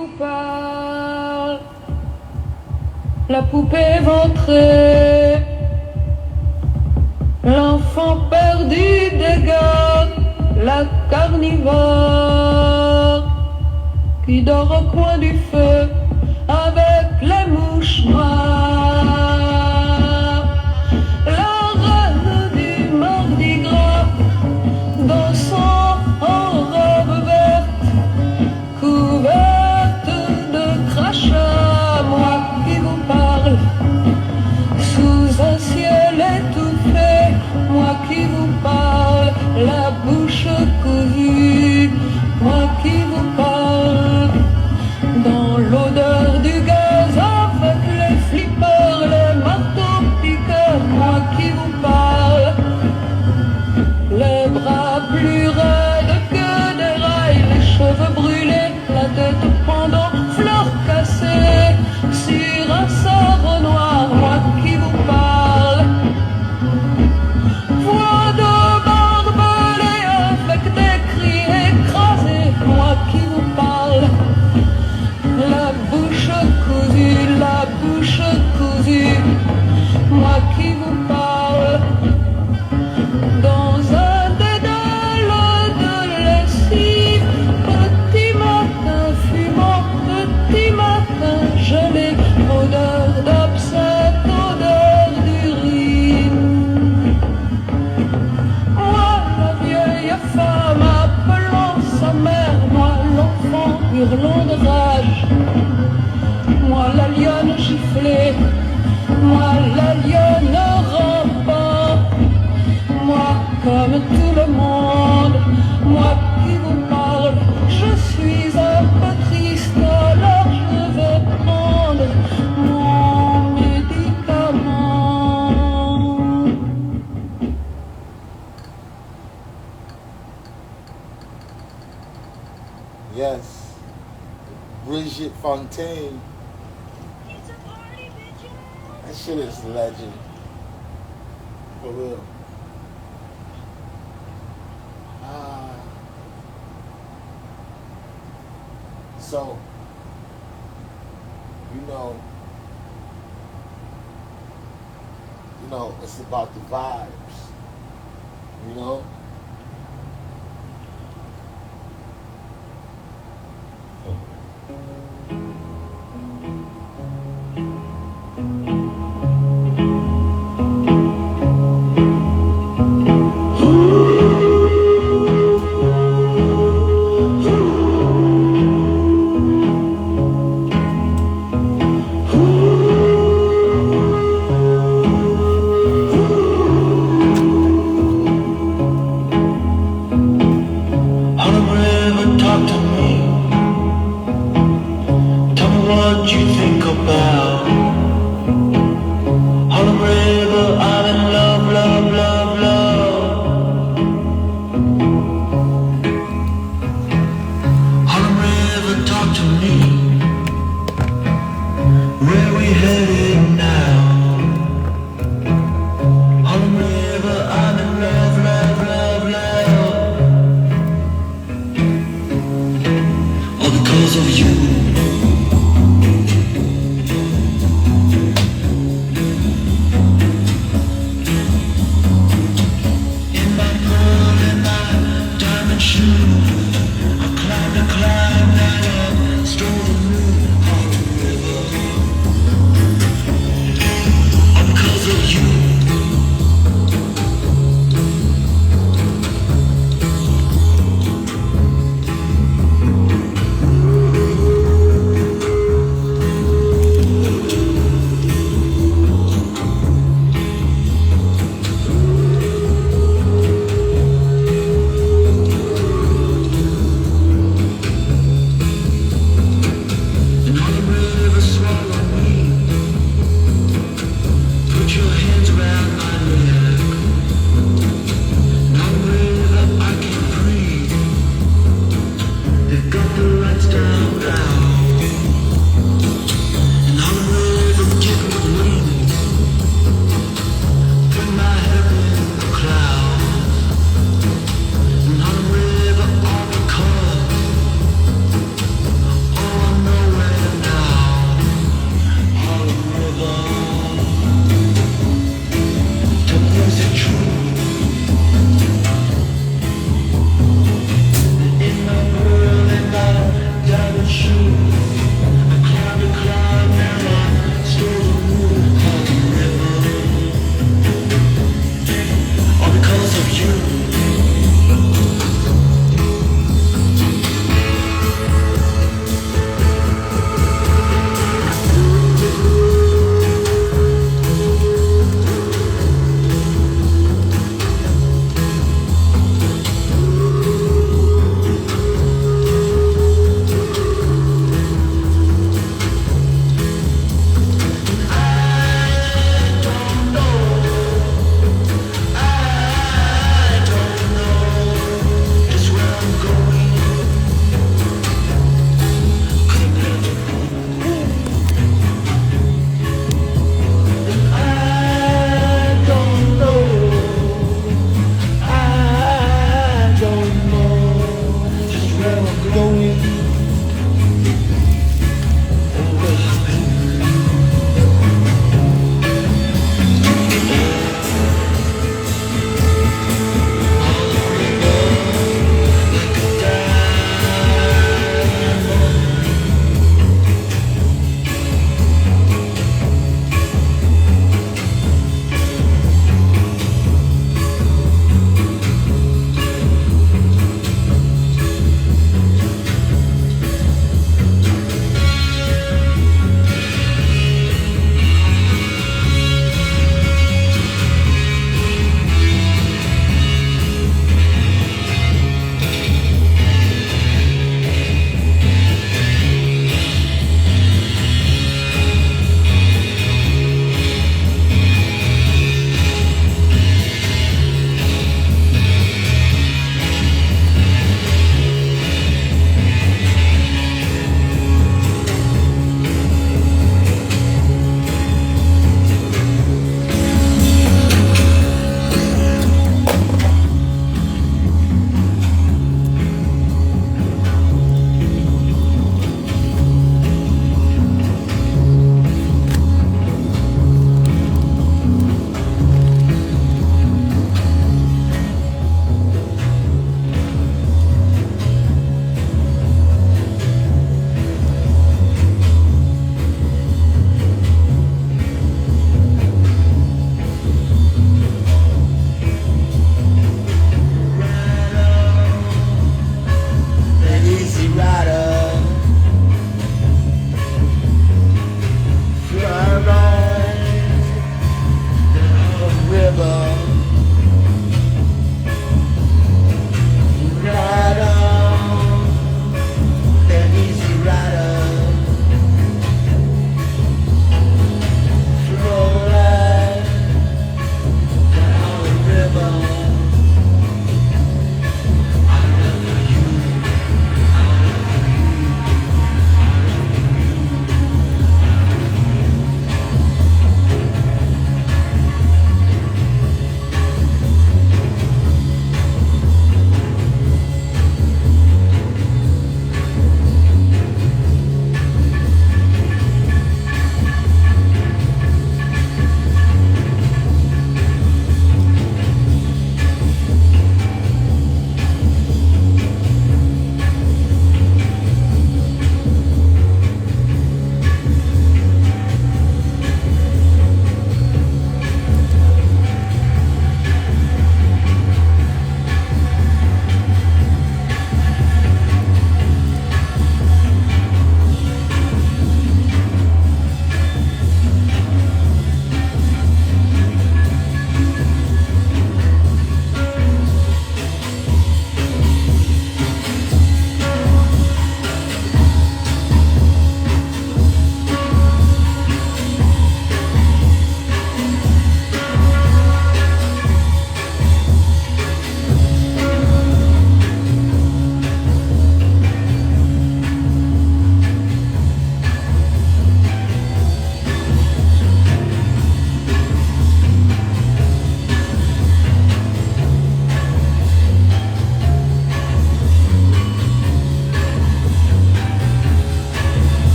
vous parle, la poupée ventrée, l'enfant perdu des gars, la carnivore qui dort au coin du feu avec les mouches noires, la reine du mardi gras dansant en robe verte couverte de crachats, moi qui vous parle sous un ciel étouffé, moi qui vous parle la bouche cousue, moi qui vous parle dans l'odeur du gaz avec les flippers, les marteaux piqueurs, moi qui vous parle, les bras plus raides que des rails, les cheveux brûlés, la tête pendant, fleurs cassées sur un sabre noir, moi qui vous parle, voix de barbelés avec des cris écrasés, moi qui vous parle, la bouche cousue, moi qui vous parle, dans un dédale de lessive, petit matin fumant, petit matin gelé, odeur d'absinthe, odeur d'urine. Moi la vieille femme appelant sa mère, moi l'enfant hurlant de rage, moi la lionne giflée, moi la lionne rampant, moi comme tout le monde, moi qui vous parle, je suis un peu triste, alors je vais prendre mon médicament. Yes, Brigitte Fontaine. That shit is legend. For real. So, you know, it's about the vibes, you know?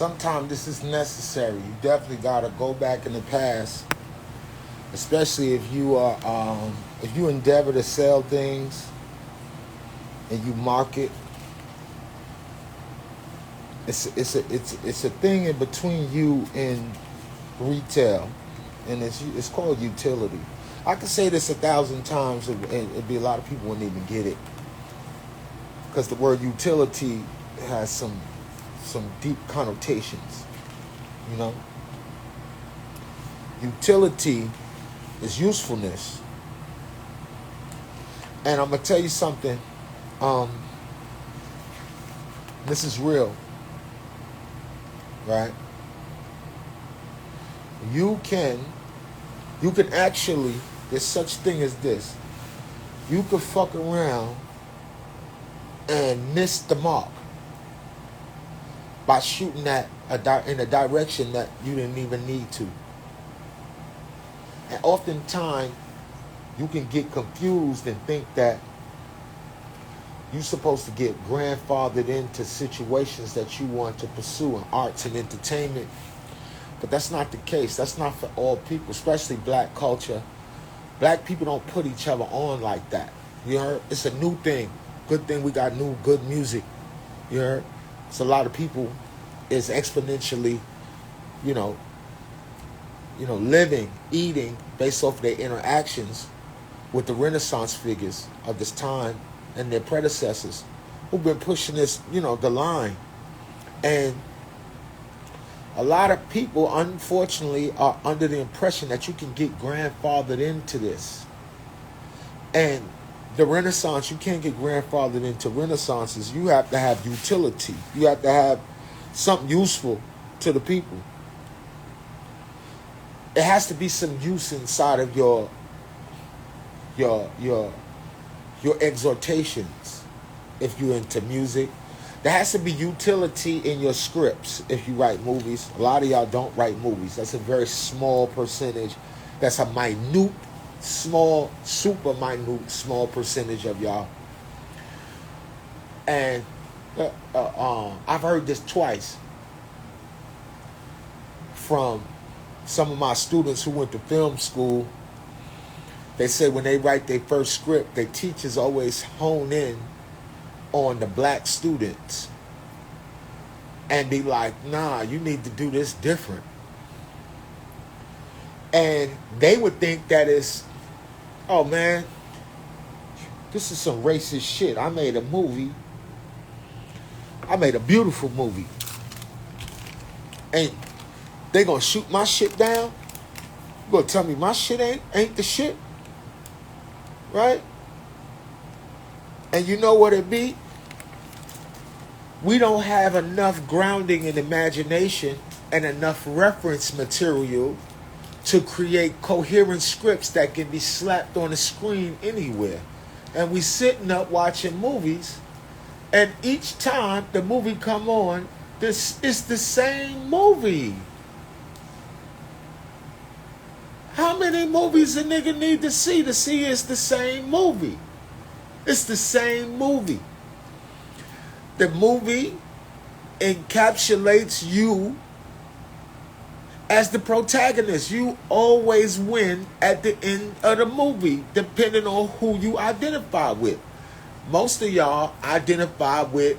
sometimes this is necessary. You definitely gotta go back in the past, especially if you are if you endeavor to sell things and you market. It's a thing in between you and retail, and it's called utility. I could say this 1,000 times, and it'd be a lot of people wouldn't even get it, because the word utility has some deep connotations. You know, utility is usefulness, and I'm gonna tell you something. This is real, right? You can actually, there's such thing as this. You could fuck around and miss the mark by shooting that in a direction that you didn't even need to. And oftentimes, you can get confused and think that you're supposed to get grandfathered into situations that you want to pursue in arts and entertainment. But that's not the case. That's not for all people, especially black culture. Black people don't put each other on like that. You heard? It's a new thing. Good thing we got new good music. You heard? So a lot of people is exponentially, living, eating based off their interactions with the Renaissance figures of this time and their predecessors who've been pushing this, the line. And a lot of people, unfortunately, are under the impression that you can get grandfathered into this. And the Renaissance, you can't get grandfathered into Renaissances. You have to have utility. You have to have something useful to the people. It has to be some use inside of your exhortations if you're into music. There has to be utility in your scripts if you write movies. A lot of y'all don't write movies. That's a very small percentage. That's a minute, small, super minute, small percentage of y'all. And I've heard this twice from some of my students who went to film school. They say when they write their first script, their teachers always hone in on the black students and be like, nah, you need to do this different. And they would think that is, oh man, this is some racist shit. I made a movie. I made a beautiful movie. And they gonna shoot my shit down? You gonna tell me my shit ain't the shit? Right? And you know what it be? We don't have enough grounding in imagination and enough reference material to create coherent scripts that can be slapped on the screen anywhere. And we sitting up watching movies, and each time the movie come on, this is the same movie. How many movies a nigga need to see it's the same movie? It's the same movie. The movie encapsulates you as the protagonist. You always win at the end of the movie, depending on who you identify with. Most of y'all identify with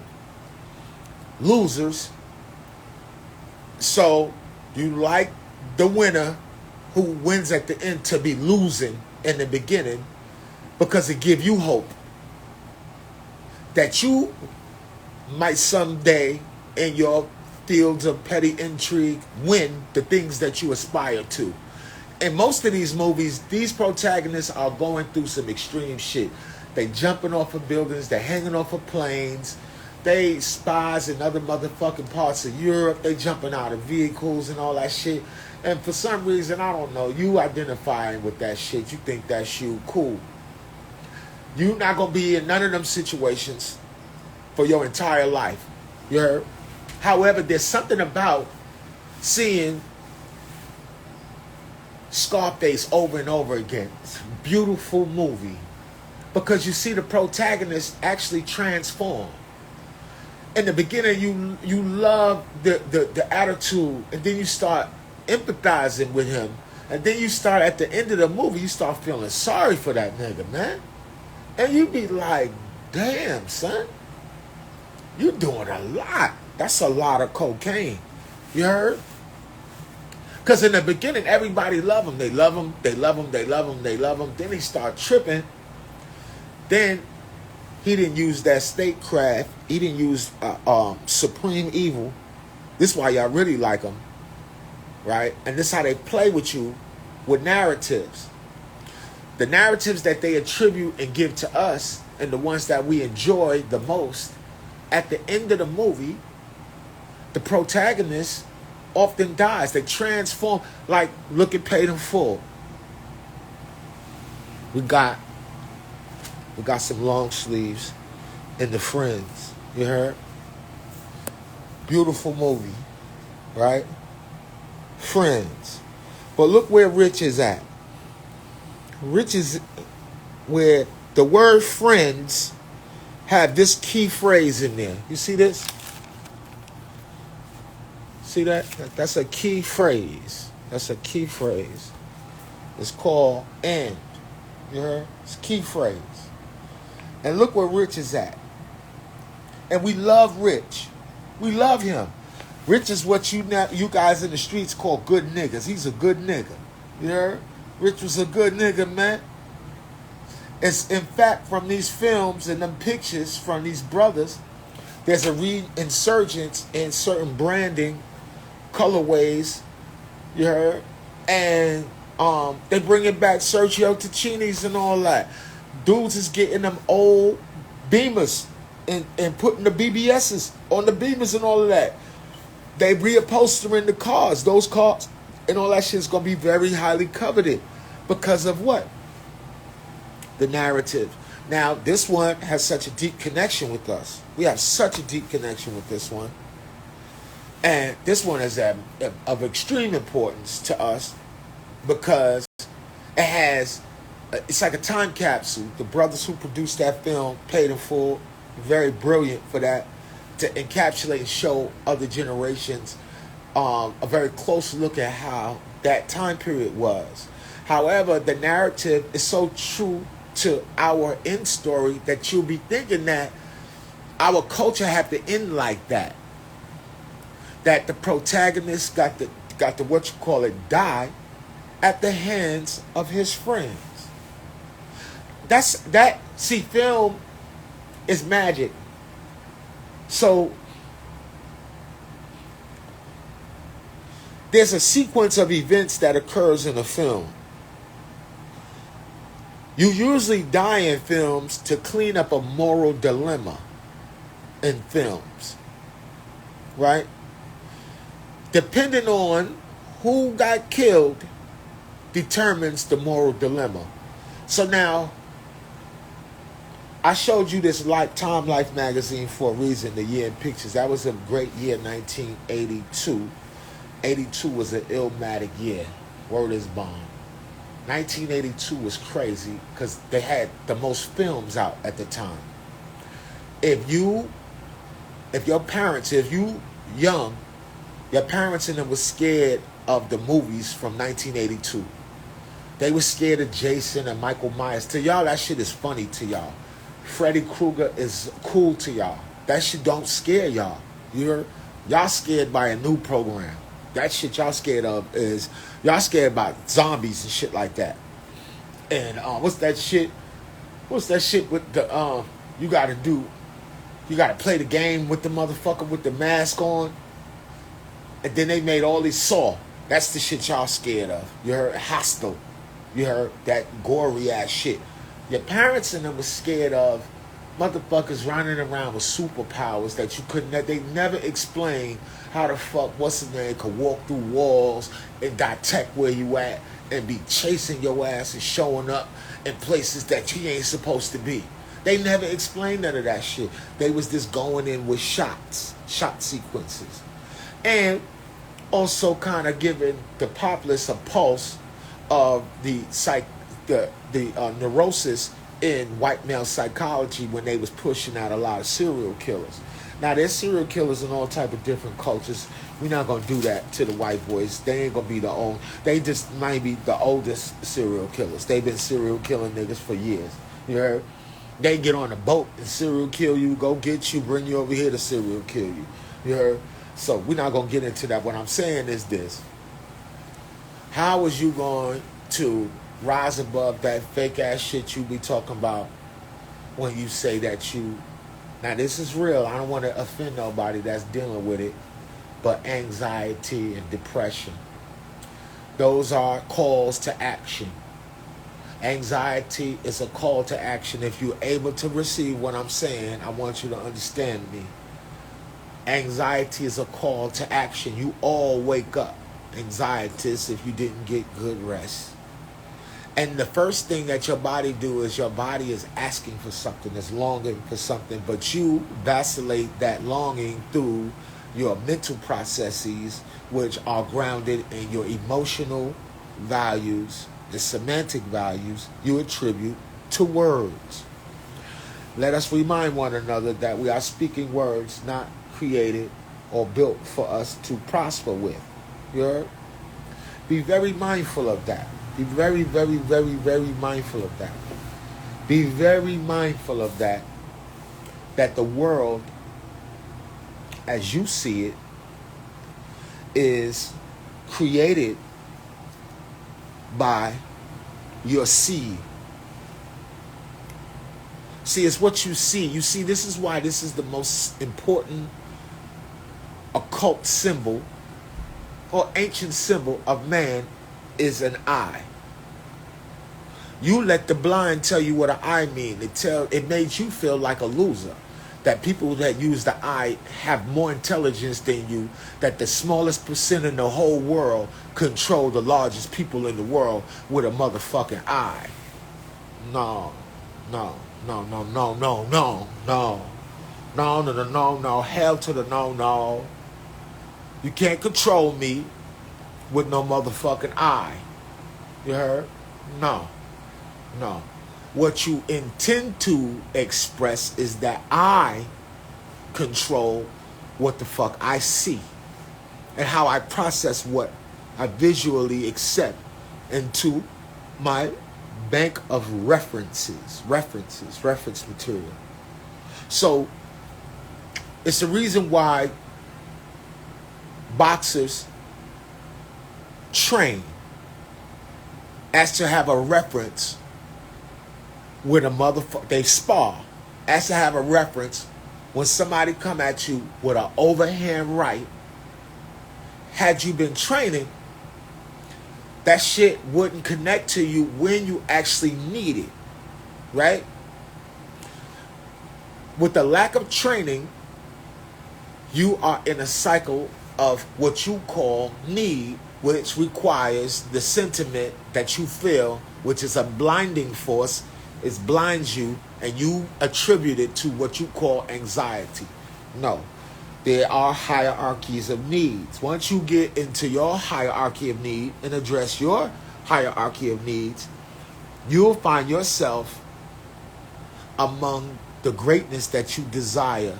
losers. So you like the winner who wins at the end to be losing in the beginning, because it gives you hope that you might someday in your fields of petty intrigue win the things that you aspire to. In most of these movies, these protagonists are going through some extreme shit. They jumping off of buildings, they hanging off of planes, they spies in other motherfucking parts of Europe, they jumping out of vehicles and all that shit. And for some reason, I don't know, you identifying with that shit, you think that's you, cool. You're not going to be in none of them situations for your entire life. You heard? However, there's something about seeing Scarface over and over again. It's a beautiful movie, because you see the protagonist actually transform. in the beginning you love the attitude, and then you start empathizing with him, and then you start at the end of the movie, you start feeling sorry for that nigga, man. And you be like, damn, son, you doing a lot. That's a lot of cocaine. You heard? Because in the beginning, everybody love him. They love him, they love him, they love him, they love him. Then he start tripping. Then he didn't use that statecraft. He didn't use supreme evil. This is why y'all really like him, right? And this is how they play with you with narratives. The narratives that they attribute and give to us, and the ones that we enjoy the most, at the end of the movie, the protagonist often dies. They transform. Like, look at Paid in Full. We got some long sleeves in The Friends. You heard? Beautiful movie, right? Friends. But look where Rich is at. Rich is where the word friends have this key phrase in there. You see this? See that? That's a key phrase. That's a key phrase. It's called and. You heard? It's a key phrase. And look where Rich is at. And we love Rich. We love him. Rich is what you guys in the streets call good niggas. He's a good nigga. You heard? Rich was a good nigga, man. It's in fact from these films and them pictures from these brothers, there's a reinsurgence in certain branding colorways. You heard? And they bringing back Sergio Tacchini's and all that. Dudes is getting them old Beamers and putting the BBSs on the Beamers and all of that. They reupholstering the cars. Those cars and all that shit is going to be very highly coveted. Because of what? The narrative. Now, this one has such a deep connection with us. We have such a deep connection with this one. And this one is of extreme importance to us because it has, it's like a time capsule. The brothers who produced that film, Paid in Full, very brilliant for that, to encapsulate and show other generations a very close look at how that time period was. However, the narrative is so true to our end story that you'll be thinking that our culture had to end like that. That the protagonist got the what you call it die at the hands of his friends. See, film is magic. So there's a sequence of events that occurs in a film. You usually die in films to clean up a moral dilemma in films, right? Depending on who got killed determines the moral dilemma. So now, I showed you this Time Life magazine for a reason, the year in pictures. That was a great year, 1982. 82 was an illmatic year. Word is bond. 1982 was crazy because they had the most films out at the time. If you young, your parents and them was scared of the movies from 1982. They were scared of Jason and Michael Myers. To y'all, that shit is funny to y'all. Freddy Krueger is cool to y'all. That shit don't scare y'all. Y'all scared by a new program. That shit y'all scared of is y'all scared about zombies and shit like that. And what's that shit with the you gotta play the game with the motherfucker with the mask on. And then they made all these Saw. That's the shit y'all scared of. You heard? Hostile. You heard? That gory ass shit. Your parents and them was scared of motherfuckers running around with superpowers that you couldn't. They never explained how the fuck what's his name could walk through walls and detect where you at and be chasing your ass and showing up in places that he ain't supposed to be. They never explained none of that shit. They was just going in with shot sequences, and also kind of giving the populace a pulse of the neurosis in white male psychology when they was pushing out a lot of serial killers. Now, there's serial killers in all type of different cultures. We're not going to do that to the white boys. They ain't going to be the old. They just might be the oldest serial killers. They've been serial killing niggas for years. You heard? They get on a boat and serial kill you, go get you, bring you over here to serial kill you. You heard? So we're not going to get into that. What I'm saying is this. How is you going to rise above that fake ass shit you be talking about when you say that you... Now, this is real. I don't want to offend nobody that's dealing with it. But anxiety and depression, those are calls to action. Anxiety is a call to action. If you're able to receive what I'm saying, I want you to understand me. Anxiety is a call to action. You all wake up anxious if you didn't get good rest. And the first thing that your body do is your body is asking for something, is longing for something, but you vacillate that longing through your mental processes, which are grounded in your emotional values, the semantic values you attribute to words. Let us remind one another that we are speaking words not created or built for us to prosper with. You heard? Be very mindful of that. Be very, very, very, very mindful of that. Be very mindful of that. That the world, as you see it, is created by your seed. See, it's what you see. You see, this is why this is the most important occult symbol or ancient symbol of man is an eye. You let the blind tell you what an eye means. It made you feel like a loser. That people that use the eye have more intelligence than you, that the smallest percent in the whole world control the largest people in the world with a motherfucking eye. No, no, no, no, no, no, no, no. No, no, no, no, no. Hell to the no, no. You can't control me with no motherfucking eye. You heard? No, no. What you intend to express is that I control what the fuck I see and how I process what I visually accept into my bank of reference material. So it's the reason why boxers train as to have a reference with a motherfucker. They spar as to have a reference when somebody come at you with an overhand right. Had you been training, that shit wouldn't connect to you when you actually need it, right? With the lack of training, you are in a cycle of what you call need, which requires the sentiment that you feel, which is a blinding force. It blinds you, and you attribute it to what you call anxiety. No, there are hierarchies of needs. Once you get into your hierarchy of need and address your hierarchy of needs, you'll find yourself among the greatness that you desire.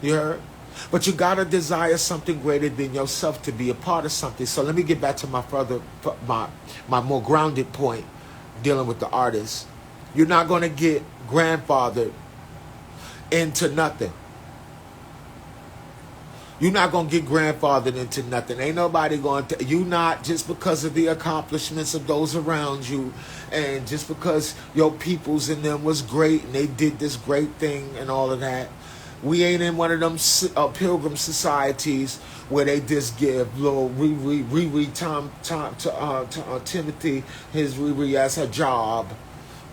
You heard? But you gotta desire something greater than yourself to be a part of something. So let me get back to my more grounded point dealing with the artist. You're not going to get grandfathered into nothing. You're not going to get grandfathered into nothing. Ain't nobody going to... You not just because of the accomplishments of those around you and just because your peoples in them was great and they did this great thing and all of that. We ain't in one of them pilgrim societies where they just give little Timothy his Riri as a job.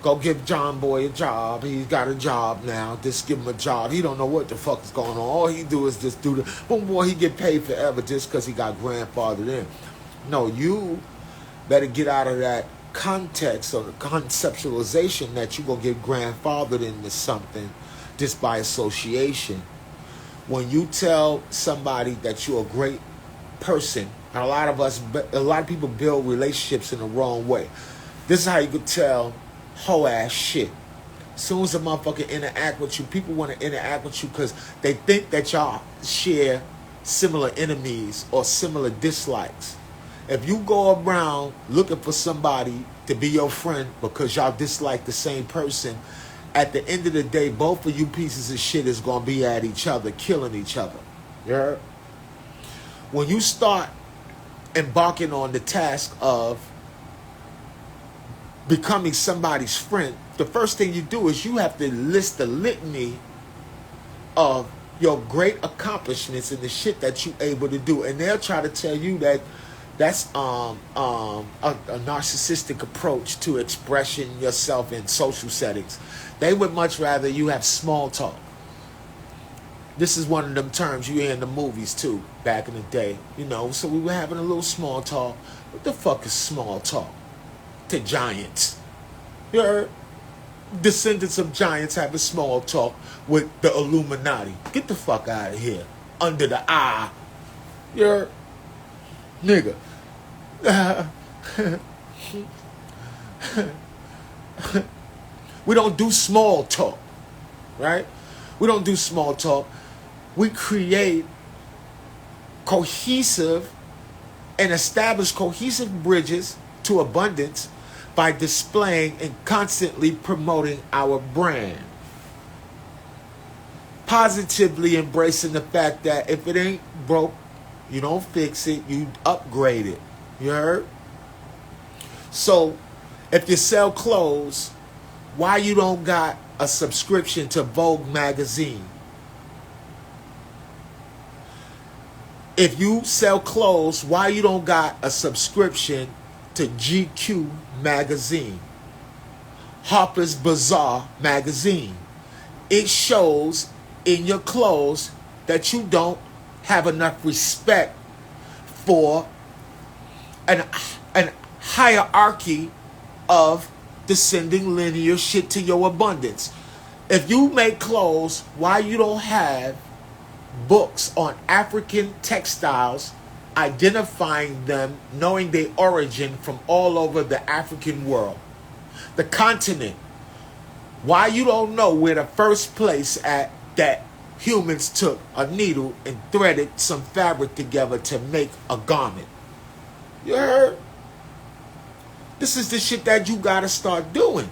Go give John Boy a job. He's got a job now. Just give him a job. He don't know what the fuck is going on. All he do is just do the... Boom, boy, he get paid forever just because he got grandfathered in. No, you better get out of that context or the conceptualization that you're going to get grandfathered into something just by association. When you tell somebody that you're a great person, and a lot of people build relationships in the wrong way. This is how you could tell hoe ass shit. As soon as a motherfucker interact with you, people want to interact with you because they think that y'all share similar enemies or similar dislikes. If you go around looking for somebody to be your friend because y'all dislike the same person, at the end of the day, both of you pieces of shit is going to be at each other, killing each other. You heard? When you start embarking on the task of becoming somebody's friend, the first thing you do is you have to list the litany of your great accomplishments and the shit that you able to do. And they'll try to tell you that that's a narcissistic approach to expressing yourself in social settings. They would much rather you have small talk. This is one of them terms you hear in the movies too, back in the day. You know, so we were having a little small talk. What the fuck is small talk? To giants. You heard? Descendants of giants having small talk with the Illuminati. Get the fuck out of here. Under the eye. You heard? Nigga. We don't do small talk. Right? We don't do small talk. We create cohesive and establish cohesive bridges to abundance by displaying and constantly promoting our brand. Positively embracing the fact that if it ain't broke, you don't fix it, you upgrade it. You heard? So, if you sell clothes, why you don't got a subscription to Vogue magazine? If you sell clothes, why you don't got a subscription to GQ magazine, Harper's Bazaar magazine? It shows in your clothes that you don't have enough respect for an hierarchy of descending linear shit to your abundance. If you make clothes, why you don't have books on African textiles, identifying them, knowing their origin from all over the African world, the continent? Why you don't know where the first place at that humans took a needle and threaded some fabric together to make a garment? You heard? This is the shit that you gotta start doing.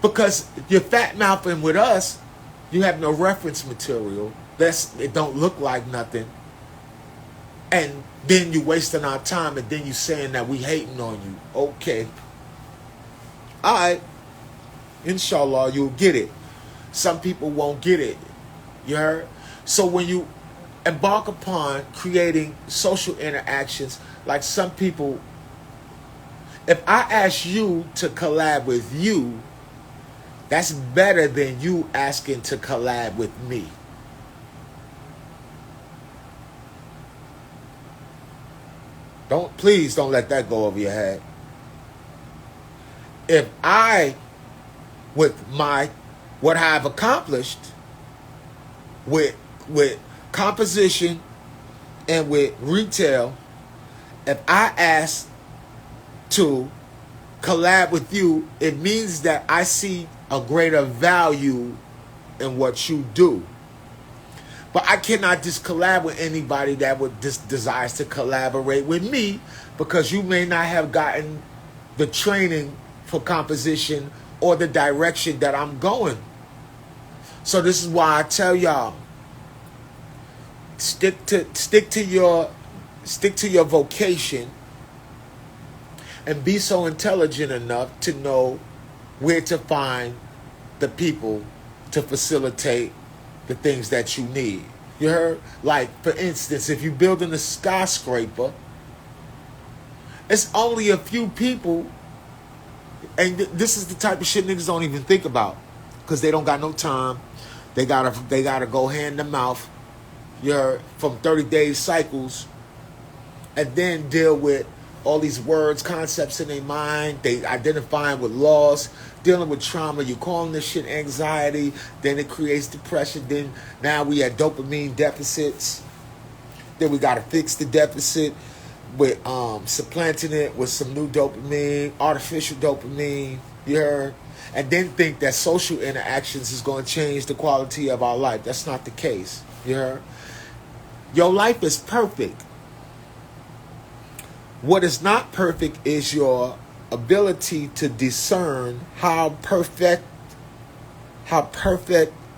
Because you're fat mouthing with us, you have no reference material. It don't look like nothing. And then you wasting our time, and then you saying that we hating on you. Okay. Alright. Inshallah, you'll get it. Some people won't get it. You heard? So when you embark upon creating social interactions, like some people, if I ask you to collab with you, that's better than you asking to collab with me. Please don't let that go over your head. If I, with what I've accomplished with composition and with retail, if I ask to collab with you, it means that I see a greater value in what you do. But I cannot just collab with anybody that would desires to collaborate with me, because you may not have gotten the training for composition or the direction that I'm going. So this is why I tell y'all, stick to your vocation and be so intelligent enough to know where to find the people to facilitate the things that you need. You heard? Like, for instance, if you're building a skyscraper, it's only a few people, and this is the type of shit niggas don't even think about, because they don't got no time. They gotta go hand to mouth. You heard? From 30 days cycles, and then deal with all these words, concepts in their mind. They identifying with loss, dealing with trauma. You calling this shit anxiety. Then it creates depression. Then now we at dopamine deficits. Then we got to fix the deficit with supplanting it with some new dopamine, artificial dopamine. You heard? And then think that social interactions is going to change the quality of our life. That's not the case. You heard? Your life is perfect. What is not perfect is your ability to discern how perfect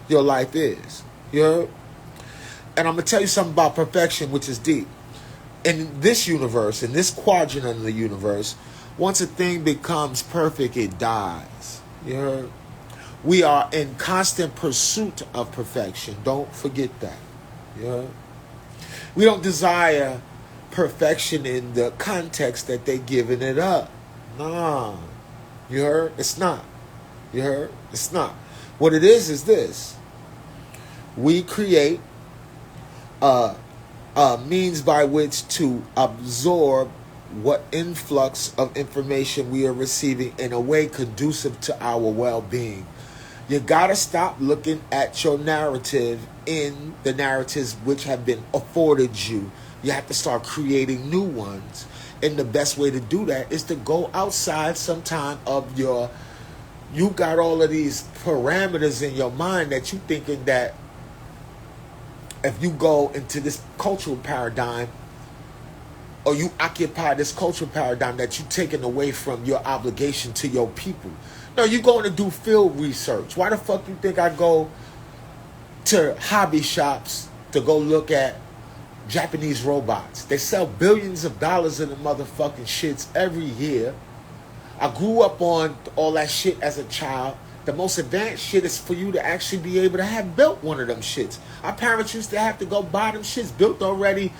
your life is. You heard? And I'm going to tell you something about perfection, which is deep. In this universe, in this quadrant of the universe, once a thing becomes perfect, it dies. You heard? We are in constant pursuit of perfection. Don't forget that. You heard? We don't desire perfection in the context that they're giving it up. Nah. You heard? It's not. You heard? It's not. What it is this. We create a means by which to absorb what influx of information we are receiving in a way conducive to our well-being. You gotta stop looking at your narrative in the narratives which have been afforded you. You have to start creating new ones. And the best way to do that is to go outside sometime of your... You got all of these parameters in your mind that you thinking that if you go into this cultural paradigm, or you occupy this cultural paradigm, that you're taking away from your obligation to your people. No, you're going to do field research. Why the fuck you think I go to hobby shops to go look at Japanese robots? They sell billions of dollars in the motherfucking shits every year. I grew up on all that shit as a child. The most advanced shit is for you to actually be able to have built one of them shits. Our parents used to have to go buy them shits built already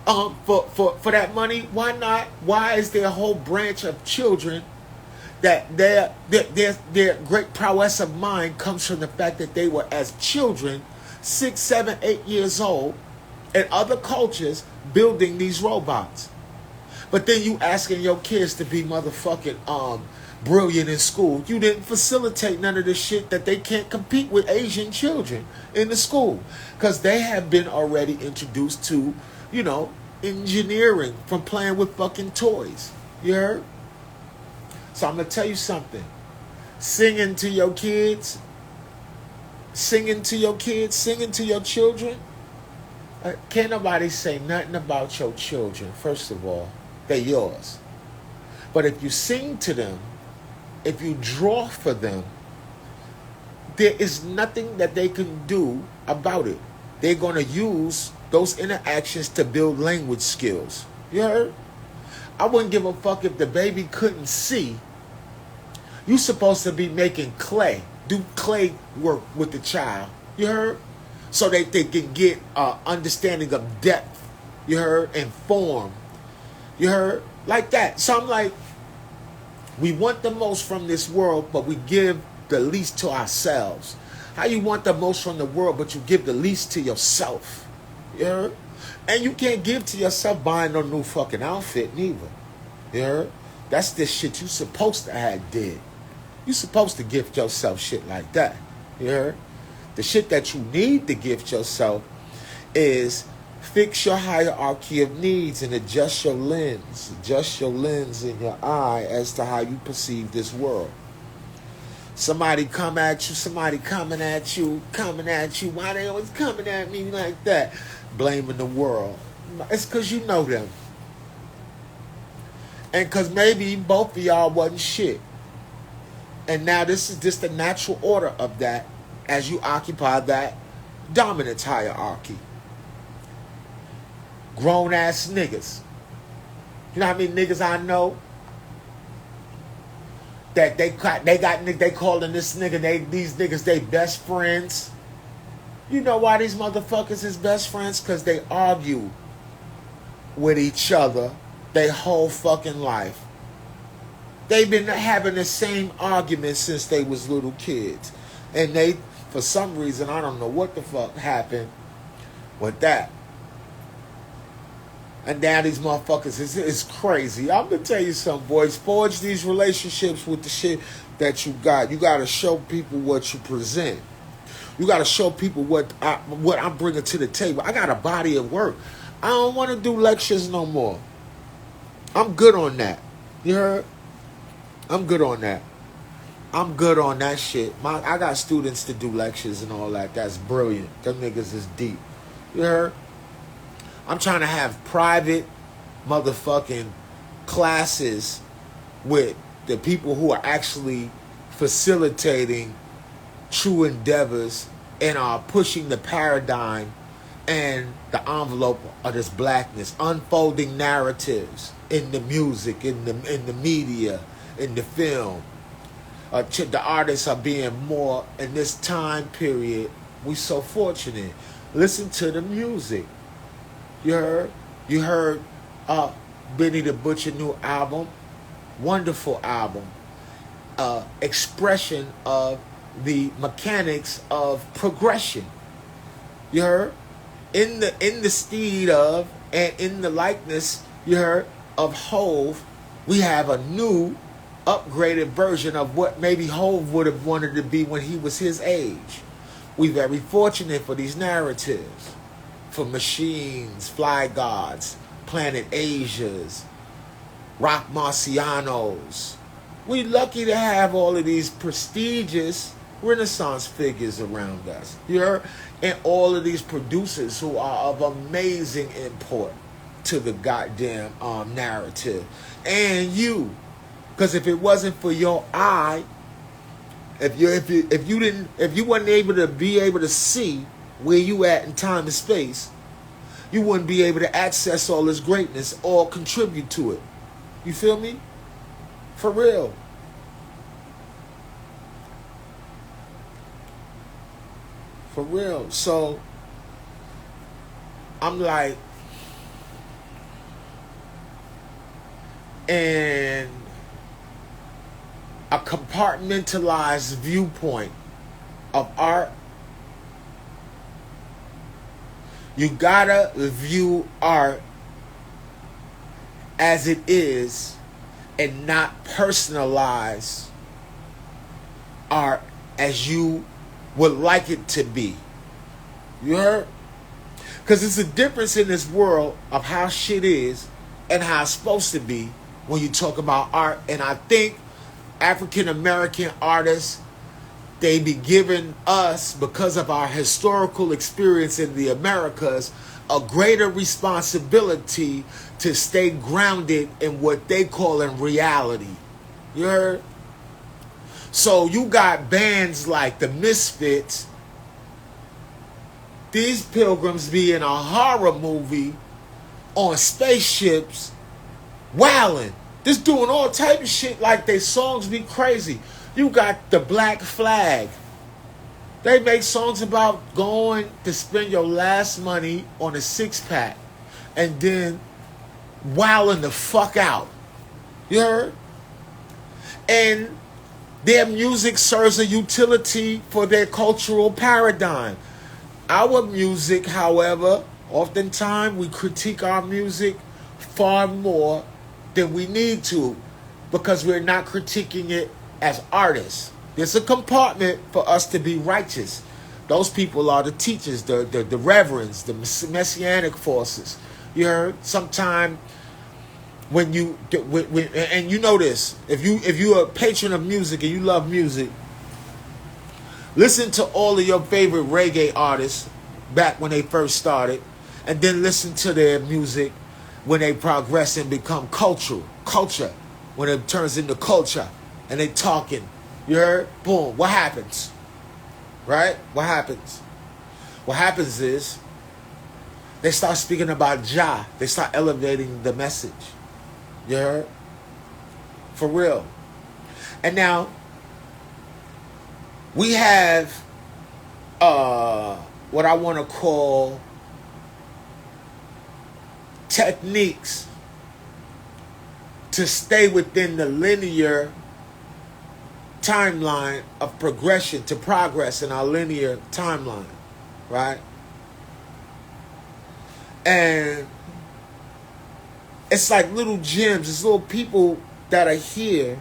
for that money. Why not? Why is there a whole branch of children that their great prowess of mind comes from the fact that they were, as children, 6, 7, 8 years old, in other cultures, building these robots? But then you asking your kids to be motherfucking brilliant in school. You didn't facilitate none of the shit that they can't compete with Asian children in the school, because they have been already introduced to, you know, engineering from playing with fucking toys. You heard? So I'm gonna tell you something. Singing to your kids, singing to your children. Can't nobody say nothing about your children. First of all, they're yours. But if you sing to them, if you draw for them, there is nothing that they can do about it. They're going to use those interactions to build language skills. You heard? I wouldn't give a fuck if the baby couldn't see. You're supposed to be making clay. Do clay work with the child. You heard? So that they can get understanding of depth. You heard? And form. You heard? Like that. So I'm like, we want the most from this world, but we give the least to ourselves. How you want the most from the world, but you give the least to yourself? You heard? And you can't give to yourself buying no new fucking outfit neither. You heard? That's this shit you supposed to have did. You supposed to gift yourself shit like that. You heard? The shit that you need to gift yourself is fix your hierarchy of needs and adjust your lens. Adjust your lens in your eye as to how you perceive this world. Somebody come at you, somebody coming at you. Why they always coming at me like that? Blaming the world. It's because you know them. And because maybe both of y'all wasn't shit. And now this is just the natural order of that as you occupy that dominance hierarchy. Grown ass niggas. You know how many niggas I know that they calling this nigga, these niggas they best friends. You know why these motherfuckers is best friends? Because they argue with each other their whole fucking life. They've been having the same argument since they was little kids. And they, for some reason, I don't know what the fuck happened with that. And now these motherfuckers, it's crazy. I'm going to tell you something, boys. Forge these relationships with the shit that you got. You got to show people what you present. You got to show people what I'm bringing to the table. I got a body of work. I don't want to do lectures no more. I'm good on that. You heard? I'm good on that. I'm good on that shit. I got students to do lectures and all that. That's brilliant. Them niggas is deep. You heard? I'm trying to have private motherfucking classes with the people who are actually facilitating true endeavors and are pushing the paradigm and the envelope of this blackness, unfolding narratives in the music, in the media, in the film. The artists are being more in this time period. We so fortunate. Listen to the music. You heard? You heard Benny the Butcher new album. Wonderful album. Expression of the mechanics of progression. You heard? In the steed of and in the likeness, you heard, of Hove, we have a new upgraded version of what maybe Hove would have wanted to be when he was his age. We're very fortunate for these narratives. For Machines, Fly Gods, Planet Asias, Rock Marcianos. We lucky to have all of these prestigious Renaissance figures around us. You heard? And all of these producers who are of amazing import to the goddamn narrative. And you. Because if it wasn't for your eye, if you wasn't able to see where you at in time and space, you wouldn't be able to access all this greatness or contribute to it. You feel me? For real. For real. So I'm like, and a compartmentalized viewpoint of art. You gotta view art as it is and not personalize art as you would like it to be. You heard? Because there's a difference in this world of how shit is and how it's supposed to be when you talk about art. And I think African American artists, they be giving us, because of our historical experience in the Americas, a greater responsibility to stay grounded in what they call in reality. You heard? So you got bands like the Misfits. These pilgrims be in a horror movie on spaceships, wilding. Just doing all type of shit like their songs be crazy. You got the Black Flag. They make songs about going to spend your last money on a six-pack and then wilding the fuck out. You heard? And their music serves a utility for their cultural paradigm. Our music, however, oftentimes we critique our music far more than we need to because we're not critiquing it as artists. There's a compartment for us to be righteous. Those people are the teachers, the reverends, the messianic forces. You heard? Sometime when you and you know this, if you're a patron of music and you love music, listen to all of your favorite reggae artists back when they first started, and then listen to their music when they progress and become culture, when it turns into culture and they talking. You heard? Boom. What happens? Right? What happens? What happens is they start speaking about Jah. They start elevating the message. You heard? For real. And now we have what I want to call techniques to stay within the linear timeline of progression, to progress in our linear timeline, right? And it's like little gems, it's little people that are here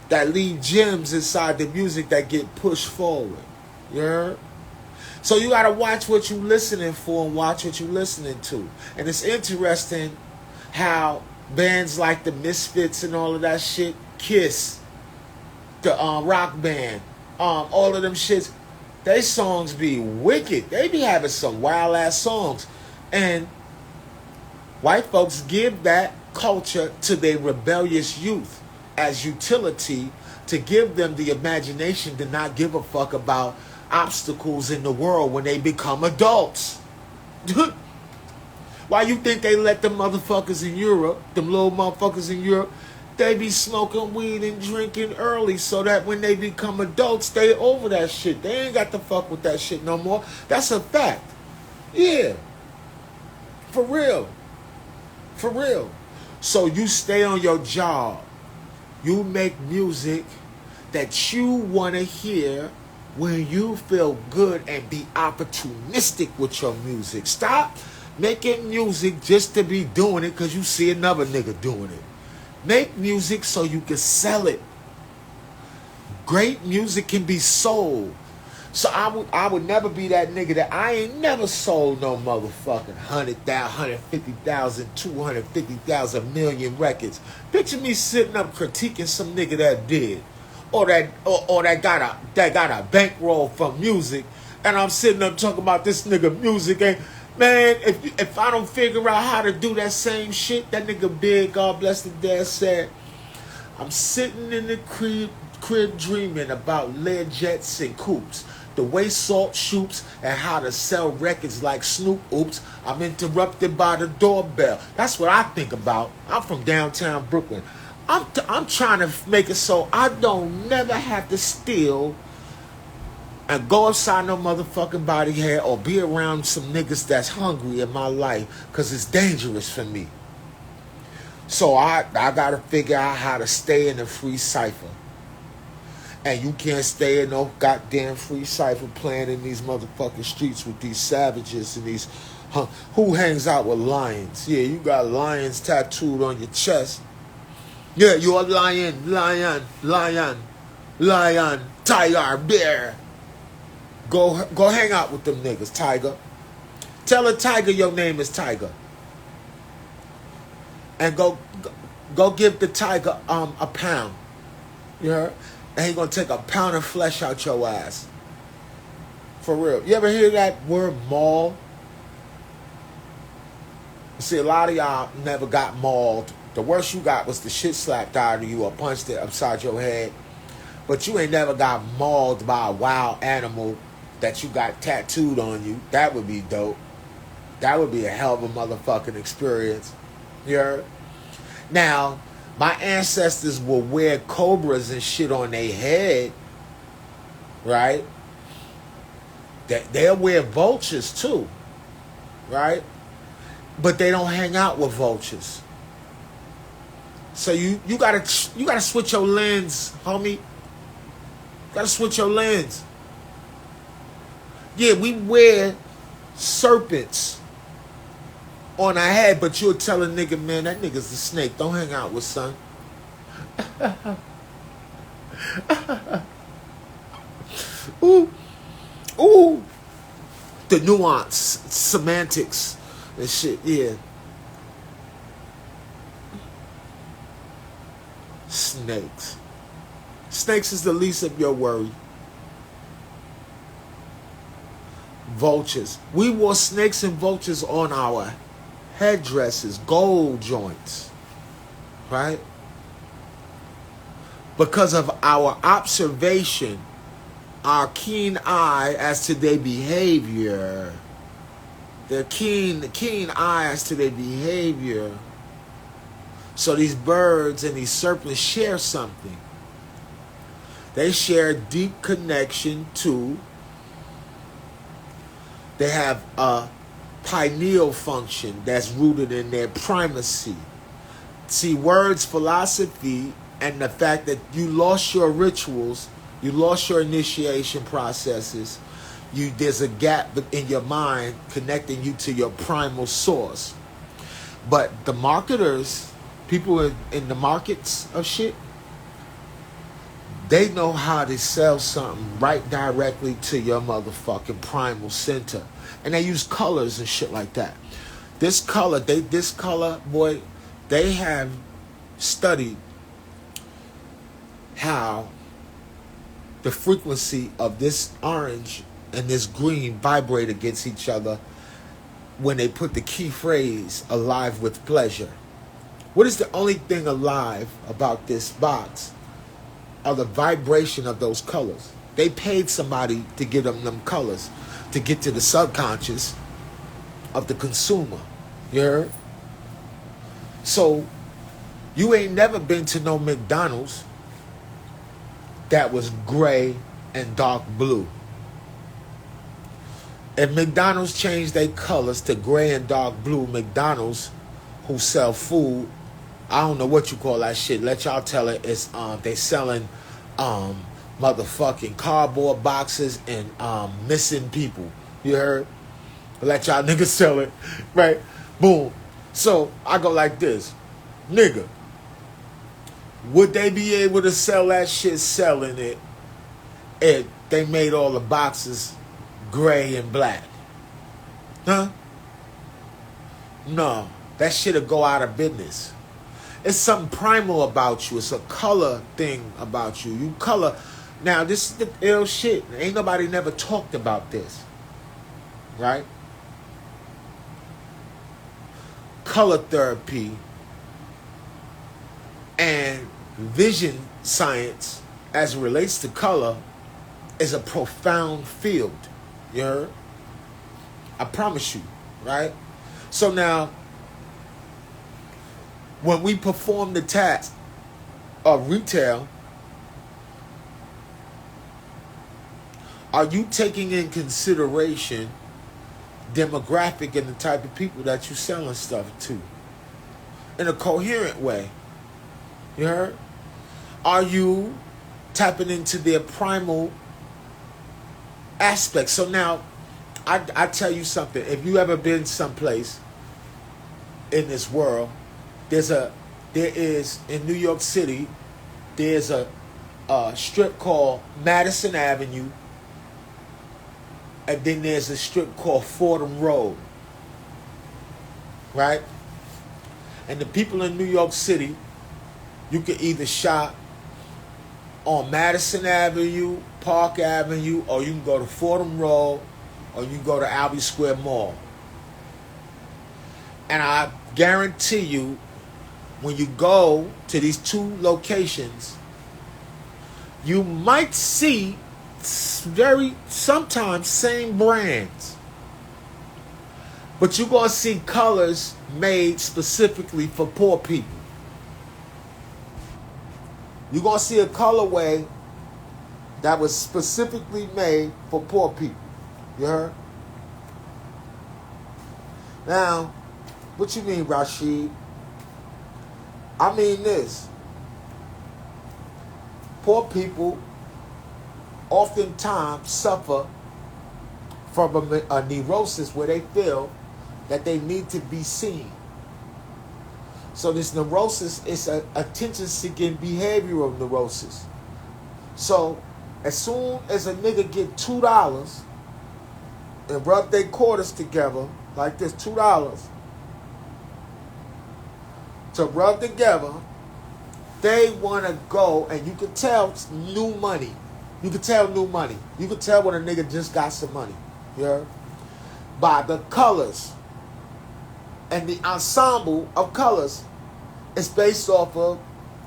that leave gems inside the music that get pushed forward. You heard? So you gotta watch what you listening for and watch what you listening to. And it's interesting how bands like the Misfits and all of that shit, Kiss, the rock band, all of them shits, they songs be wicked. They be having some wild ass songs. And white folks give that culture to their rebellious youth as utility to give them the imagination to not give a fuck about obstacles in the world when they become adults. Why you think they let them motherfuckers in Europe, them little motherfuckers in Europe, they be smoking weed and drinking early so that when they become adults, they over that shit. They ain't got to fuck with that shit no more. That's a fact. Yeah. For real. For real. So you stay on your job. You make music that you want to hear when you feel good and be opportunistic with your music. Stop making music just to be doing it because you see another nigga doing it. Make music so you can sell it. Great music can be sold. So I would never be that nigga that I ain't never sold no motherfucking 100,000, 150,000, 250,000 million records. Picture me sitting up critiquing some nigga that did. Or that got a bankroll from music, and I'm sitting up talking about this nigga music. And man, if I don't figure out how to do that same shit, that nigga Big, God bless the dead, said, I'm sitting in the crib dreaming about lead jets and coupes, the way salt shoots, and how to sell records like Snoop. Oops, I'm interrupted by the doorbell. That's what I think about. I'm from downtown Brooklyn. I'm trying to make it so I don't never have to steal and go upside no motherfucking body hair or be around some niggas that's hungry in my life because it's dangerous for me. So I got to figure out how to stay in the free cipher. And you can't stay in no goddamn free cipher playing in these motherfucking streets with these savages and these... Who hangs out with lions? Yeah, you got lions tattooed on your chest. Yeah, you're a lion, tiger, bear. Go hang out with them niggas, Tiger. Tell a tiger your name is Tiger. And go give the tiger a pound. You heard? And he gonna take a pound of flesh out your ass. For real. You ever hear that word maul? See, a lot of y'all never got mauled. The worst you got was the shit slapped out of you or punched it upside your head. But you ain't never got mauled by a wild animal that you got tattooed on you. That would be dope. That would be a hell of a motherfucking experience. You heard? Now, my ancestors will wear cobras and shit on their head. Right? They'll wear vultures too. Right? But they don't hang out with vultures. So you gotta switch your lens, homie. Gotta switch your lens. Yeah, we wear serpents on our head, but you'll tell a nigga, man, that nigga's a snake. Don't hang out with son. Ooh. The nuance, semantics, and shit, yeah. Snakes. Snakes is the least of your worry. Vultures. We wore snakes and vultures on our headdresses, gold joints. Right? Because of our observation, our keen eye as to their behavior. The keen eye as to their behavior. So these birds and these serpents share something. They share a deep connection to, they have a pineal function that's rooted in their primacy. See, words, philosophy, and the fact that you lost your rituals, you lost your initiation processes, there's a gap in your mind connecting you to your primal source. But the marketers, people in the markets of shit, they know how to sell something right directly to your motherfucking primal center. And they use colors and shit like that. This color, boy, they have studied how the frequency of this orange and this green vibrate against each other when they put the key phrase alive with pleasure. What is the only thing alive about this box are the vibration of those colors. They paid somebody to give them colors to get to the subconscious of the consumer. You heard? So you ain't never been to no McDonald's that was gray and dark blue. If McDonald's changed their colors to gray and dark blue, McDonald's, who sell food, I don't know what you call that shit. Let y'all tell it. It's they selling motherfucking cardboard boxes and missing people. You heard? Let y'all niggas sell it, right? Boom. So I go like this, nigga. Would they be able to sell that shit selling it if they made all the boxes gray and black? Huh? No, that shit'll go out of business. It's something primal about you. It's a color thing about you. You color. Now, this is the ill shit. Ain't nobody never talked about this. Right? Color therapy and vision science as it relates to color is a profound field. You heard? I promise you. Right? So now, when we perform the task of retail, are you taking in consideration demographic and the type of people that you selling stuff to in a coherent way? You heard? Are you tapping into their primal aspects? So now, I tell you something. If you ever been someplace in this world, there is in New York City, there's a strip called Madison Avenue, and then there's a strip called Fordham Road, right? And the people in New York City, you can either shop on Madison Avenue, Park Avenue, or you can go to Fordham Road, or you can go to Albee Square Mall. And I guarantee you, when you go to these two locations, you might see sometimes same brands, but you're going to see colors made specifically for poor people. You're going to see a colorway that was specifically made for poor people. You heard? Now, what you mean, Rashid? I mean this. Poor people oftentimes suffer from a neurosis where they feel that they need to be seen. So this neurosis is an attention-seeking behavioral neurosis. So as soon as a nigga get $2 and rub their quarters together like this, $2 to rub together, they want to go, and you can tell it's new money. You can tell new money. You can tell when a nigga just got some money. You heard? By the colors. And the ensemble of colors is based off of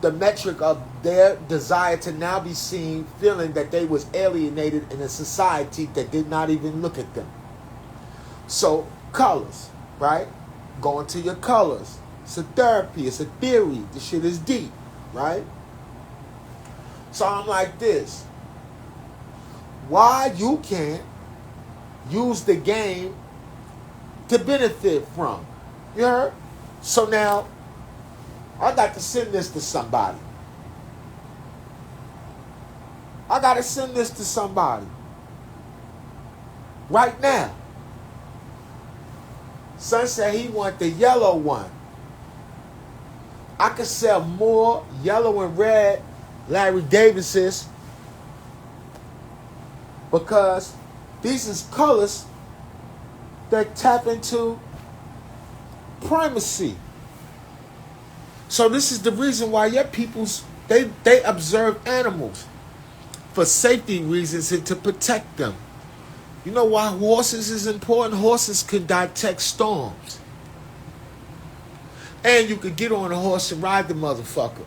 the metric of their desire to now be seen, feeling that they was alienated in a society that did not even look at them. So, colors, right? Going to your colors. It's a therapy. It's a theory. This shit is deep, right? So I'm like this. Why you can't use the game to benefit from? You heard? So now, I got to send this to somebody. I got to send this to somebody. Right now. Son said he want the yellow one. I could sell more yellow and red Larry Davises because these is colors that tap into primacy. So this is the reason why your peoples, they observe animals. for safety reasons and to protect them. You know why horses is important? Horses can detect storms. And you could get on a horse and ride the motherfucker.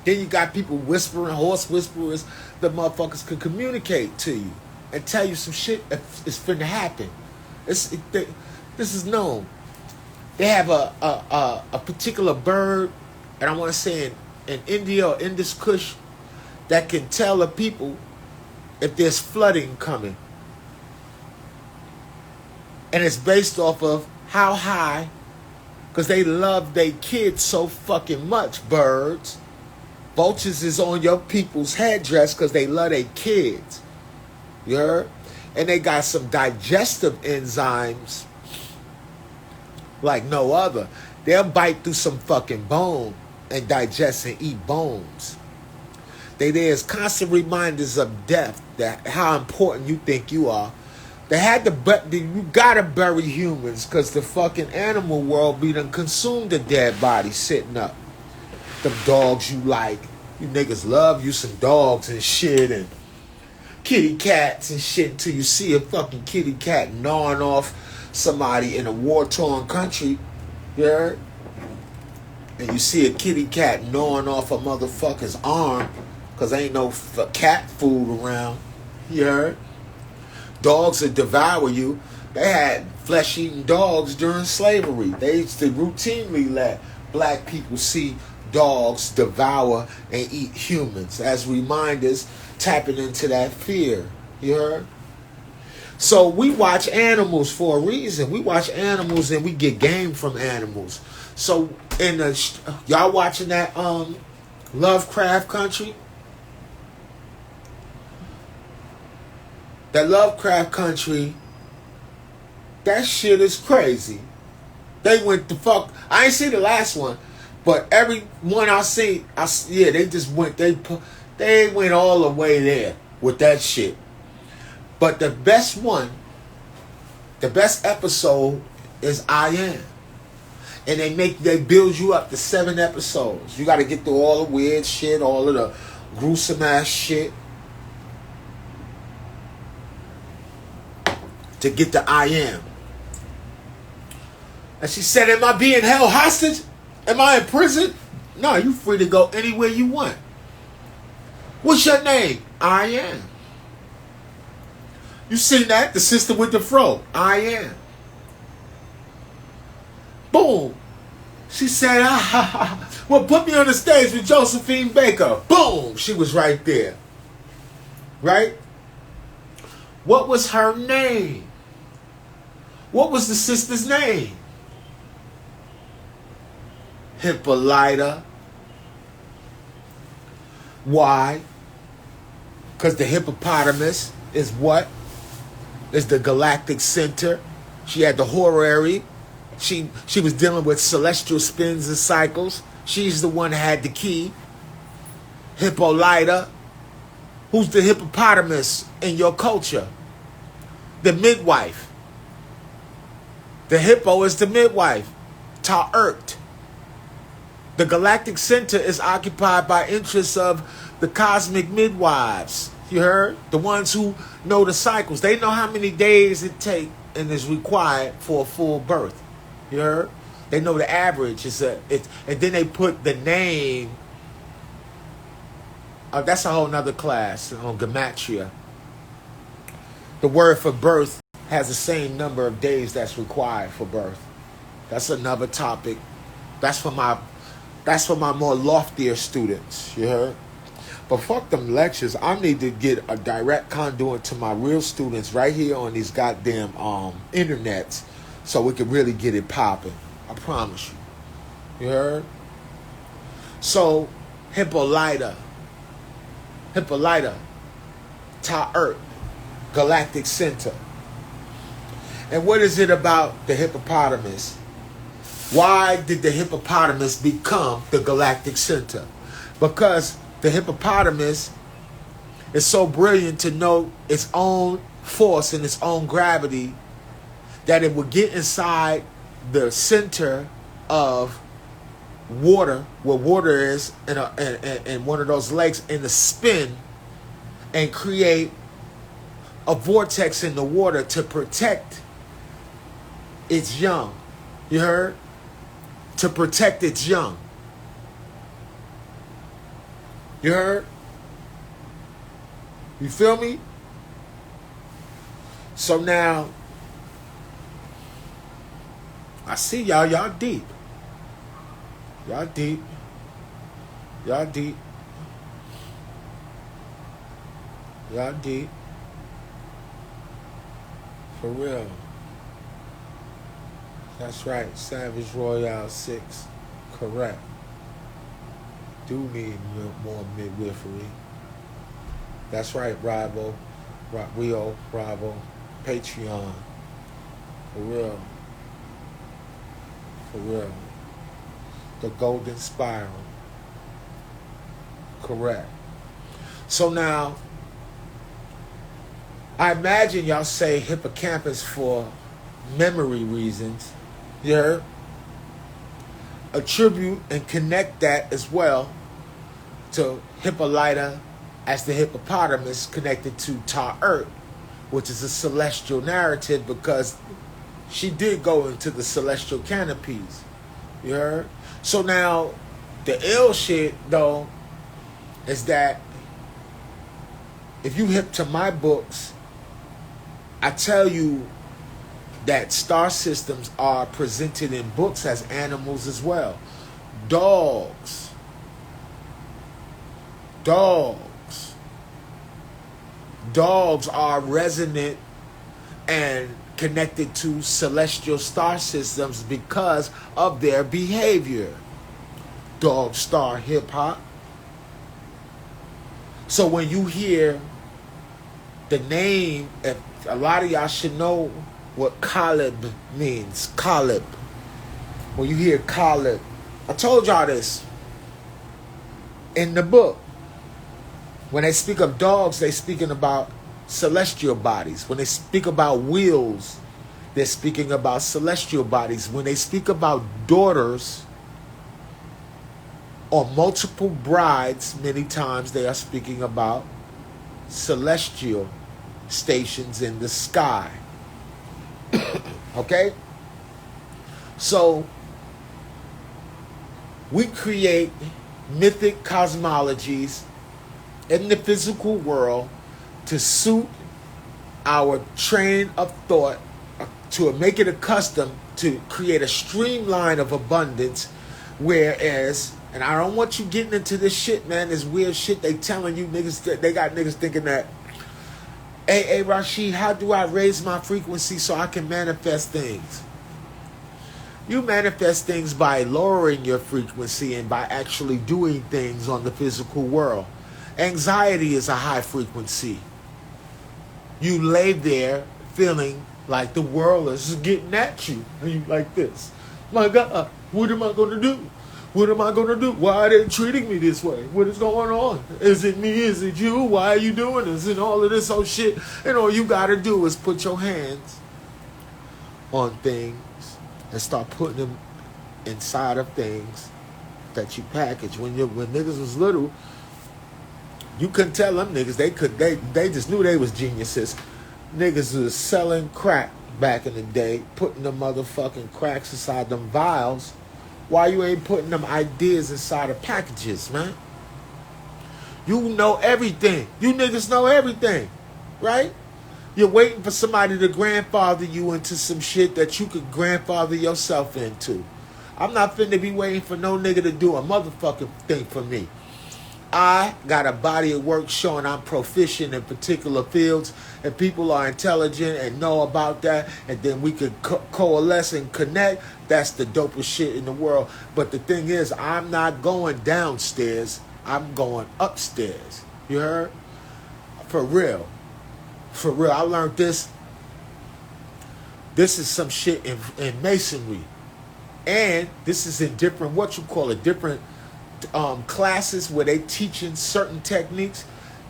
Then you got people whispering, horse whisperers. The motherfuckers can communicate to you and tell you some shit if it's finna happen. This is known. They have a particular bird, and I want to say in India or Indus Kush, that can tell the people if there's flooding coming. And it's based off of how high, because they love their kids so fucking much, birds. Vultures is on your people's headdress because they love their kids. You heard? And they got some digestive enzymes like no other. They'll bite through some fucking bone and digest and eat bones. There's constant reminders of death, that how important you think you are. You gotta bury humans because the fucking animal world be done consumed a dead body sitting up. Them dogs you like. You niggas love you some dogs and shit and kitty cats and shit until you see a fucking kitty cat gnawing off somebody in a war-torn country. You heard? And you see a kitty cat gnawing off a motherfucker's arm because ain't no cat food around. You heard? Dogs that devour you. They had flesh-eating dogs during slavery. They used to routinely let black people see dogs devour and eat humans as reminders, tapping into that fear. You heard? So we watch animals for a reason. We watch animals and we get game from animals. So y'all watching that Lovecraft Country? That Lovecraft Country, that shit is crazy. They went the fuck. I ain't see the last one, but every one I seen, they just went. They went all the way there with that shit. But the best one, the best episode is I Am. And they build you up to 7 episodes. You got to get through all the weird shit, all of the gruesome ass shit to get to I Am. And she said, am I being held hostage? Am I in prison? No, you free to go anywhere you want. What's your name? I Am. You seen that? The sister with the fro. I Am. Boom. She said, well, put me on the stage with Josephine Baker. Boom. She was right there. Right? What was her name? What was the sister's name? Hippolyta. Why? Because the hippopotamus is what? Is the galactic center. She had the horary. She was dealing with celestial spins and cycles. She's the one that had the key. Hippolyta. Who's the hippopotamus in your culture? The midwife. The hippo is the midwife. Ta'ert. The galactic center is occupied by interests of the cosmic midwives. You heard? The ones who know the cycles. They know how many days it takes and is required for a full birth. You heard? They know the average. And then they put the name. That's a whole nother class on Gematria. The word for birth has the same number of days that's required for birth. That's another topic. That's for my more loftier students. You heard? But fuck them lectures. I need to get a direct conduit to my real students right here on these goddamn internets so we can really get it popping. I promise you. You heard? So, Hippolyta, Ta'ert, galactic center. And what is it about the hippopotamus? Why did the hippopotamus become the galactic center? Because the hippopotamus is so brilliant to know its own force and its own gravity that it will get inside the center of water, where water is, in one of those lakes, and the spin and create a vortex in the water to protect its young. You heard? To protect its young. You heard? You feel me? So now, I see y'all. Y'all deep. Y'all deep. Y'all deep. Y'all deep. For real. That's right. Savage Royale 6. Correct. Do need more midwifery. That's right, Bravo. Rio, Bravo. Patreon. For real. For real. The Golden Spiral. Correct. So now, I imagine y'all say hippocampus for memory reasons. You heard? Attribute and connect that as well to Hippolyta as the hippopotamus connected to Ta-Ert, which is a celestial narrative because she did go into the celestial canopies. You heard? So now, the ill shit, though, is that if you hip to my books, I tell you that star systems are presented in books as animals as well. Dogs. Dogs are resonant and connected to celestial star systems because of their behavior. Dog star hip hop. So when you hear the name, a lot of y'all should know what Collab means. Collab. When you hear Collab, I told y'all this in the book. When they speak of dogs, they're speaking about celestial bodies. When they speak about wheels, they're speaking about celestial bodies. When they speak about daughters or multiple brides, many times they are speaking about celestial stations in the sky. Okay? So, we create mythic cosmologies in the physical world to suit our train of thought, to make it accustomed to create a streamline of abundance, whereas, and I don't want you getting into this shit, man, this weird shit they telling you niggas, they got niggas thinking that, hey, Rashid, how do I raise my frequency so I can manifest things? You manifest things by lowering your frequency and by actually doing things on the physical world. Anxiety is a high frequency. You lay there feeling like the world is getting at you. And you like this. My God, what am I going to do? What am I going to do? Why are they treating me this way? What is going on? Is it me? Is it you? Why are you doing this? And all of this old shit. And all you got to do is put your hands on things and start putting them inside of things that you package. When niggas was little, you couldn't tell them niggas. They just knew they was geniuses. Niggas was selling crack back in the day, putting them motherfucking cracks inside them vials. Why you ain't putting them ideas inside of packages, man? You know everything. You niggas know everything, right? You're waiting for somebody to grandfather you into some shit that you could grandfather yourself into. I'm not finna be waiting for no nigga to do a motherfucking thing for me. I got a body of work showing I'm proficient in particular fields, and people are intelligent and know about that, and then we could coalesce and connect. That's the dopest shit in the world. But the thing is, I'm not going downstairs. I'm going upstairs. You heard? For real. For real. I learned this. This is some shit in masonry. And this is in different, different classes where they teaching certain techniques.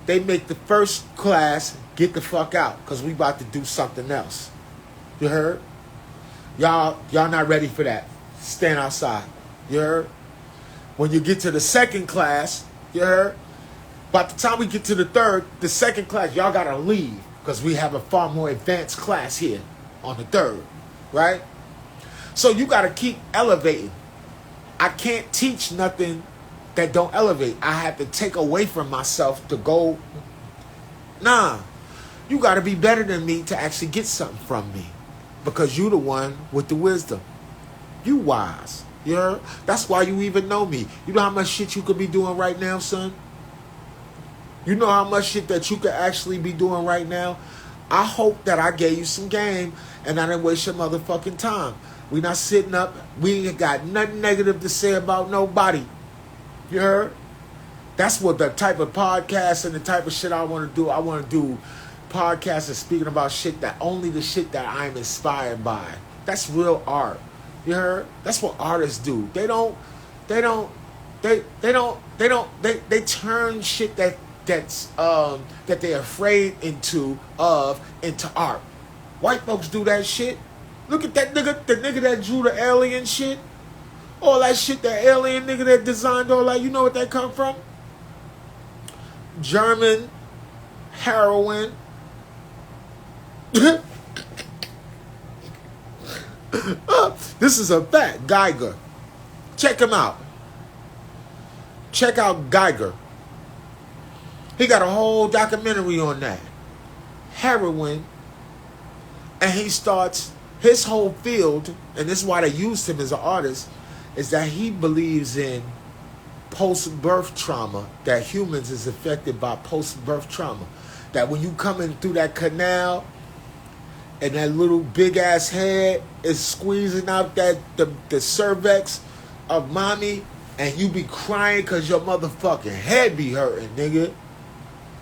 They make the first class get the fuck out because we about to do something else. You heard? Y'all not ready for that. Stand outside. You heard? When you get to the second class, you heard? By the time we get to the third, the second class, y'all gotta leave because we have a far more advanced class here on the third, right? So you gotta keep elevating. I can't teach nothing that don't elevate. I have to take away from myself to go. Nah, you gotta be better than me to actually get something from me because you the one with the wisdom. You wise. You heard? That's why you even know me. You know how much shit you could be doing right now, son? You know how much shit that you could actually be doing right now? I hope that I gave you some game and I didn't waste your motherfucking time. We not sitting up. We ain't got nothing negative to say about nobody. You heard? That's what the type of podcast and the type of shit I want to do. I want to do podcasts and speaking about shit that only the shit that I'm inspired by. That's real art. You heard? That's what artists do. They turn shit that they're afraid into art. White folks do that shit. Look at that nigga, the nigga that drew the alien shit. All that shit, the alien nigga that designed all that, you know what that come from? German heroin. This is a fact. Geiger. Check him out. Check out Geiger. He got a whole documentary on that. Heroin. And he starts his whole field, and this is why they used him as an artist, is that he believes in post-birth trauma, that humans is affected by post-birth trauma. That when you come in through that canal and that little big-ass head is squeezing out the cervix of mommy, and you be crying because your motherfucking head be hurting, nigga.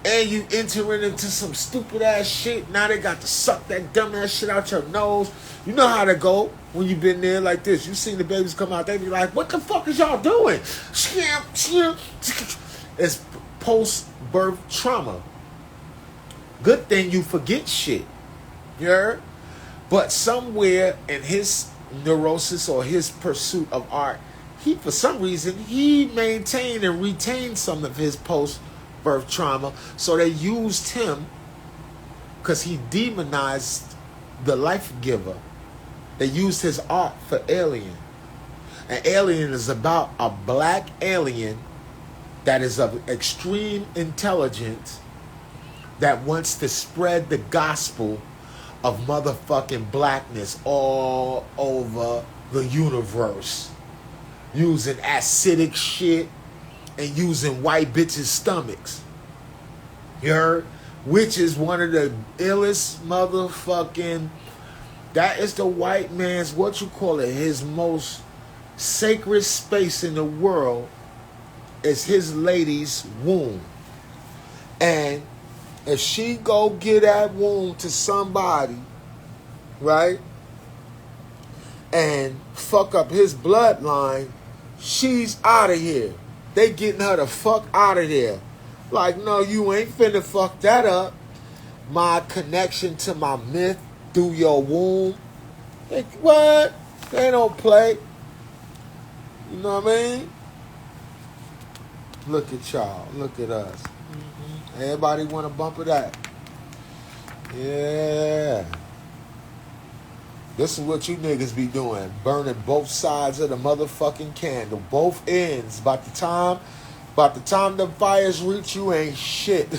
And you entering into some stupid ass shit. Now they got to suck that dumb ass shit out your nose. You know how to go when you been there like this. You seen the babies come out, they be like, what the fuck is y'all doing? It's post-birth trauma. Good thing you forget shit. You heard? But somewhere in his neurosis or his pursuit of art, he, for some reason, he maintained and retained some of his post-birth trauma. So they used him because he demonized the life giver. They used his art for Alien. And Alien is about a black alien that is of extreme intelligence that wants to spread the gospel of motherfucking blackness all over the universe. Using acidic shit and using white bitches' stomachs. You heard? Which is one of the illest motherfucking... That is the white man's, what you call it, his most sacred space in the world is his lady's womb. And if she go get that womb to somebody, right, and fuck up his bloodline, she's out of here. They getting her the fuck out of there. Like, no, you ain't finna fuck that up. My connection to my myth through your womb. Like, what? They don't play. You know what I mean? Look at y'all. Look at us. Mm-hmm. Everybody want a bump of that. Yeah. This is what you niggas be doing. Burning both sides of the motherfucking candle. Both ends. By the time the fires reach you, ain't shit.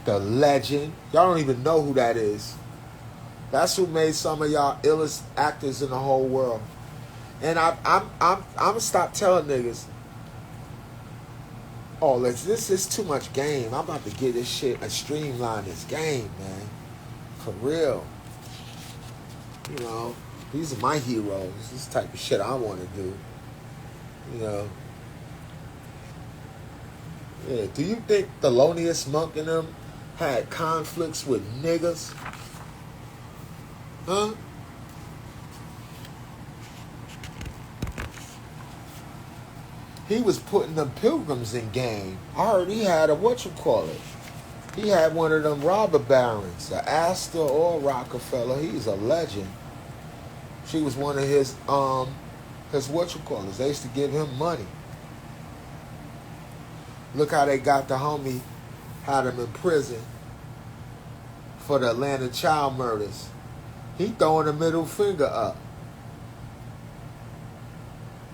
The legend. Y'all don't even know who that is. That's who made some of y'all illest actors in the whole world. And I'm gonna stop telling niggas, oh, this is too much game. I'm about to get this shit and streamline this game, man. For real. You know, these are my heroes. This is the type of shit I want to do. You know. Yeah. Do you think Thelonious Monk and them had conflicts with niggas? Huh? He was putting them pilgrims in game. I heard he had a whatchamacallit. He had one of them robber barons, a Astor or Rockefeller. He's a legend. She was one of his His whatchamacallits. They used to give him money. Look how they got the homie, had him in prison for the Atlanta child murders. He throwing the middle finger up.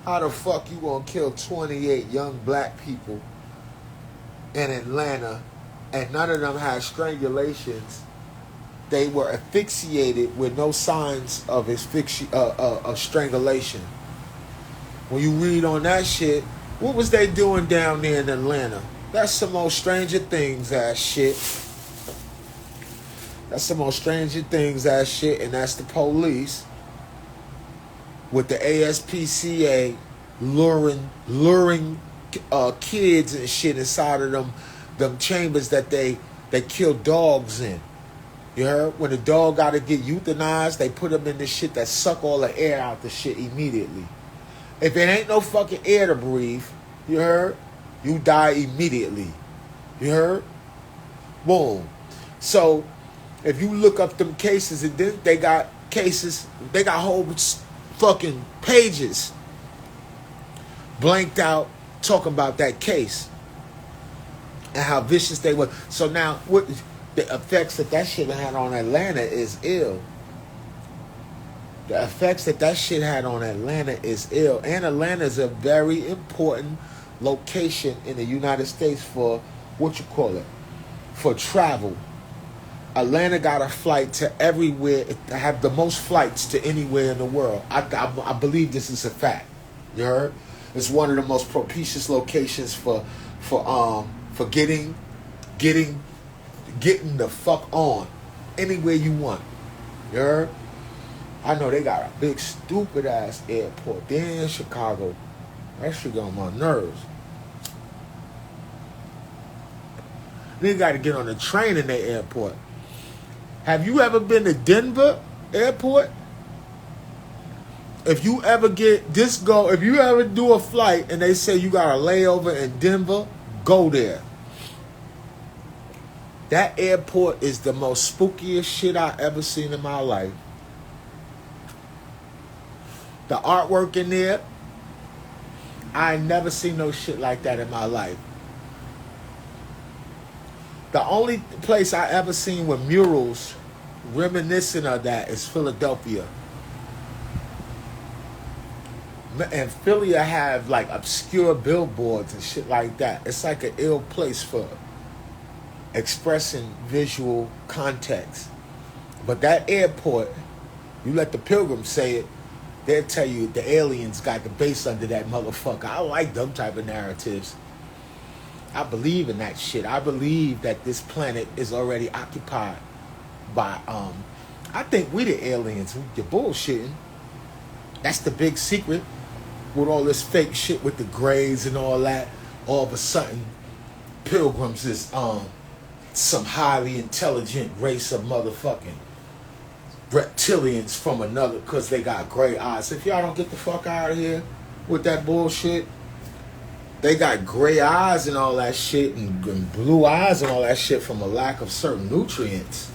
How the fuck you gonna kill 28 young black people in Atlanta and none of them had strangulations? They were asphyxiated with no signs of strangulation. When you read on that shit, what was they doing down there in Atlanta? That's some more Stranger Things ass shit. That's some more Stranger Things ass shit, and that's the police with the ASPCA luring kids and shit inside of them chambers that they kill dogs in. You heard? When the dog got to get euthanized, they put them in this shit that suck all the air out the shit immediately. If it ain't no fucking air to breathe, you heard? You die immediately. You heard? Boom. So, if you look up them cases, and then they got cases, they got whole fucking pages blanked out talking about that case and how vicious they were. So now, what the effects that shit had on Atlanta is ill. The effects that shit had on Atlanta is ill. And Atlanta is a very important location in the United States for, for travel. Atlanta got a flight to everywhere. It have the most flights to anywhere in the world. I believe this is a fact. You heard? It's one of the most propitious locations for getting the fuck on anywhere you want. You heard? I know they got a big stupid ass airport there in Chicago. That shit got on my nerves. They got to get on the train in the airport. Have you ever been to Denver airport? If you ever if you ever do a flight and they say you got a layover in Denver, go there. That airport is the most spookiest shit I ever seen in my life. The artwork in there, I ain't never seen no shit like that in my life. The only place I ever seen with murals reminiscent of that is Philadelphia. And Philly have like obscure billboards and shit like that. It's like an ill place for expressing visual context. But that airport, you let the pilgrims say it, they'll tell you the aliens got the base under that motherfucker. I like them type of narratives. I believe in that shit. I believe that this planet is already occupied by, I think we the aliens. You're bullshitting. That's the big secret with all this fake shit with the grades and all that. All of a sudden, pilgrims is some highly intelligent race of motherfucking reptilians from another, because they got gray eyes. If y'all don't get the fuck out of here with that bullshit, they got gray eyes and all that shit, and blue eyes and all that shit from a lack of certain nutrients.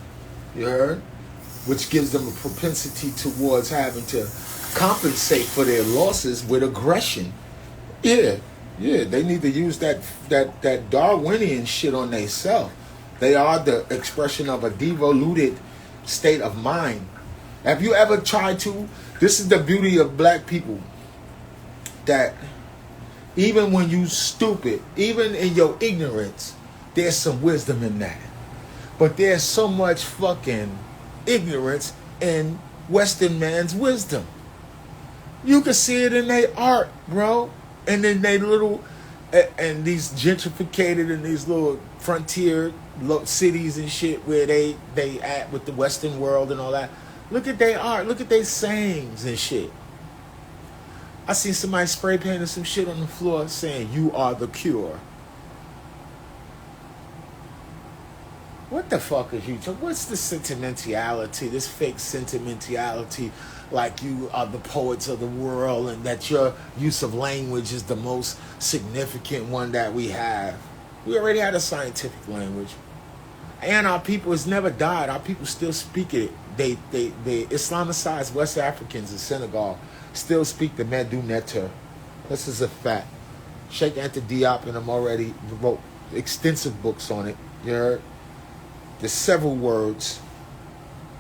You heard? Which gives them a propensity towards having to compensate for their losses with aggression. Yeah, they need to use that Darwinian shit on themselves. They are the expression of a devoluted state of mind. Have you ever tried to? This is the beauty of black people, that even when you stupid, even in your ignorance, there's some wisdom in that. But there's so much fucking ignorance in Western man's wisdom. You can see it in their art, bro. And in they little, and these gentrificated and these little frontier cities and shit where they at with the Western world and all that. Look at their art. Look at their sayings and shit. I seen somebody spray painting some shit on the floor saying, "You are the cure." What the fuck is you talking? What's the sentimentality, this fake sentimentality, like you are the poets of the world and that your use of language is the most significant one that we have? We already had a scientific language. And our people has never died. Our people still speak it. They Islamicized West Africans in Senegal still speak the Medu Netter. This is a fact. Sheikh Anta Diop and him already wrote extensive books on it. You heard? There's several words,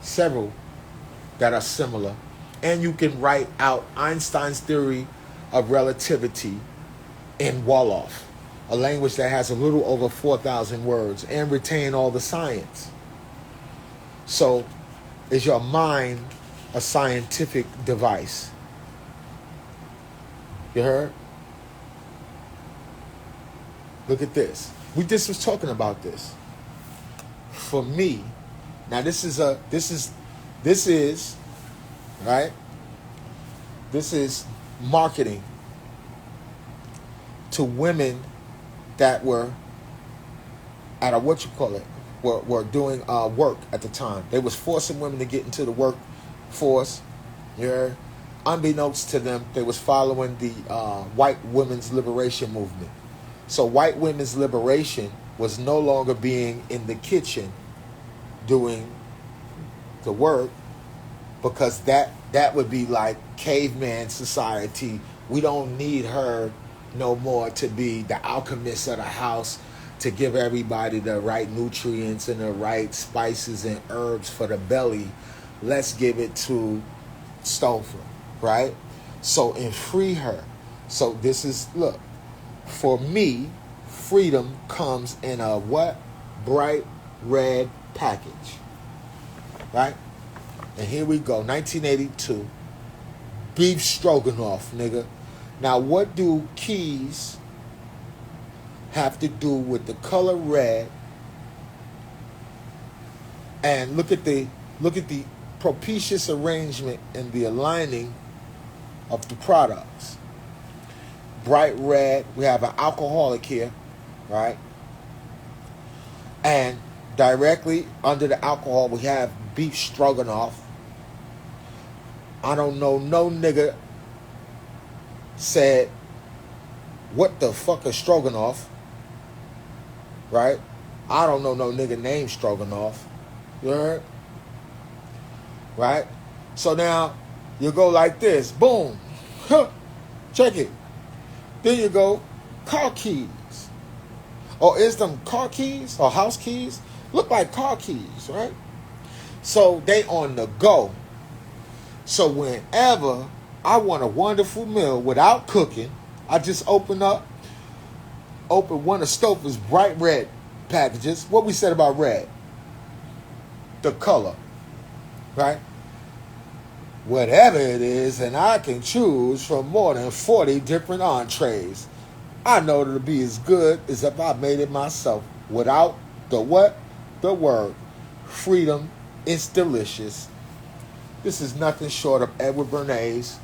several that are similar. And you can write out Einstein's theory of relativity in Wolof, a language that has a little over 4,000 words, and retain all the science. So, is your mind a scientific device? You heard? Look at this. We just was talking about this. For me, now this is right? This is marketing to women that were at a were doing work at the time. They was forcing women to get into the workforce. Yeah. Unbeknownst to them, they was following the white women's liberation movement. So white women's liberation was no longer being in the kitchen doing the work, because that would be like caveman society. We don't need her no more to be the alchemist of the house, to give everybody the right nutrients and the right spices and herbs for the belly. Let's give it to Stouffer, right? So, and free her. So this is, look, for me, freedom comes in a what? Bright red package, right? And here we go, 1982, beef stroganoff, nigga. Now, what do keys have to do with the color red? And look at the propitious arrangement and the aligning of the products. Bright red, we have an alcoholic here, right? And directly under the alcohol, we have beef stroganoff. I don't know, no nigga said, what the fuck is stroganoff? Right? I don't know no nigga named Stroganoff. You heard? Right? So now, you go like this. Boom. Check it. Then you go, car keys. Or is them car keys or house keys? Look like car keys, right? So they on the go. So whenever I want a wonderful meal without cooking, I just open one of Stouffer's bright red packages. What we said about red? The color, right? Whatever it is, and I can choose from more than 40 different entrees. I know it'll be as good as if I made it myself. Without the what? The word. Freedom. It's delicious. This is nothing short of Edward Bernays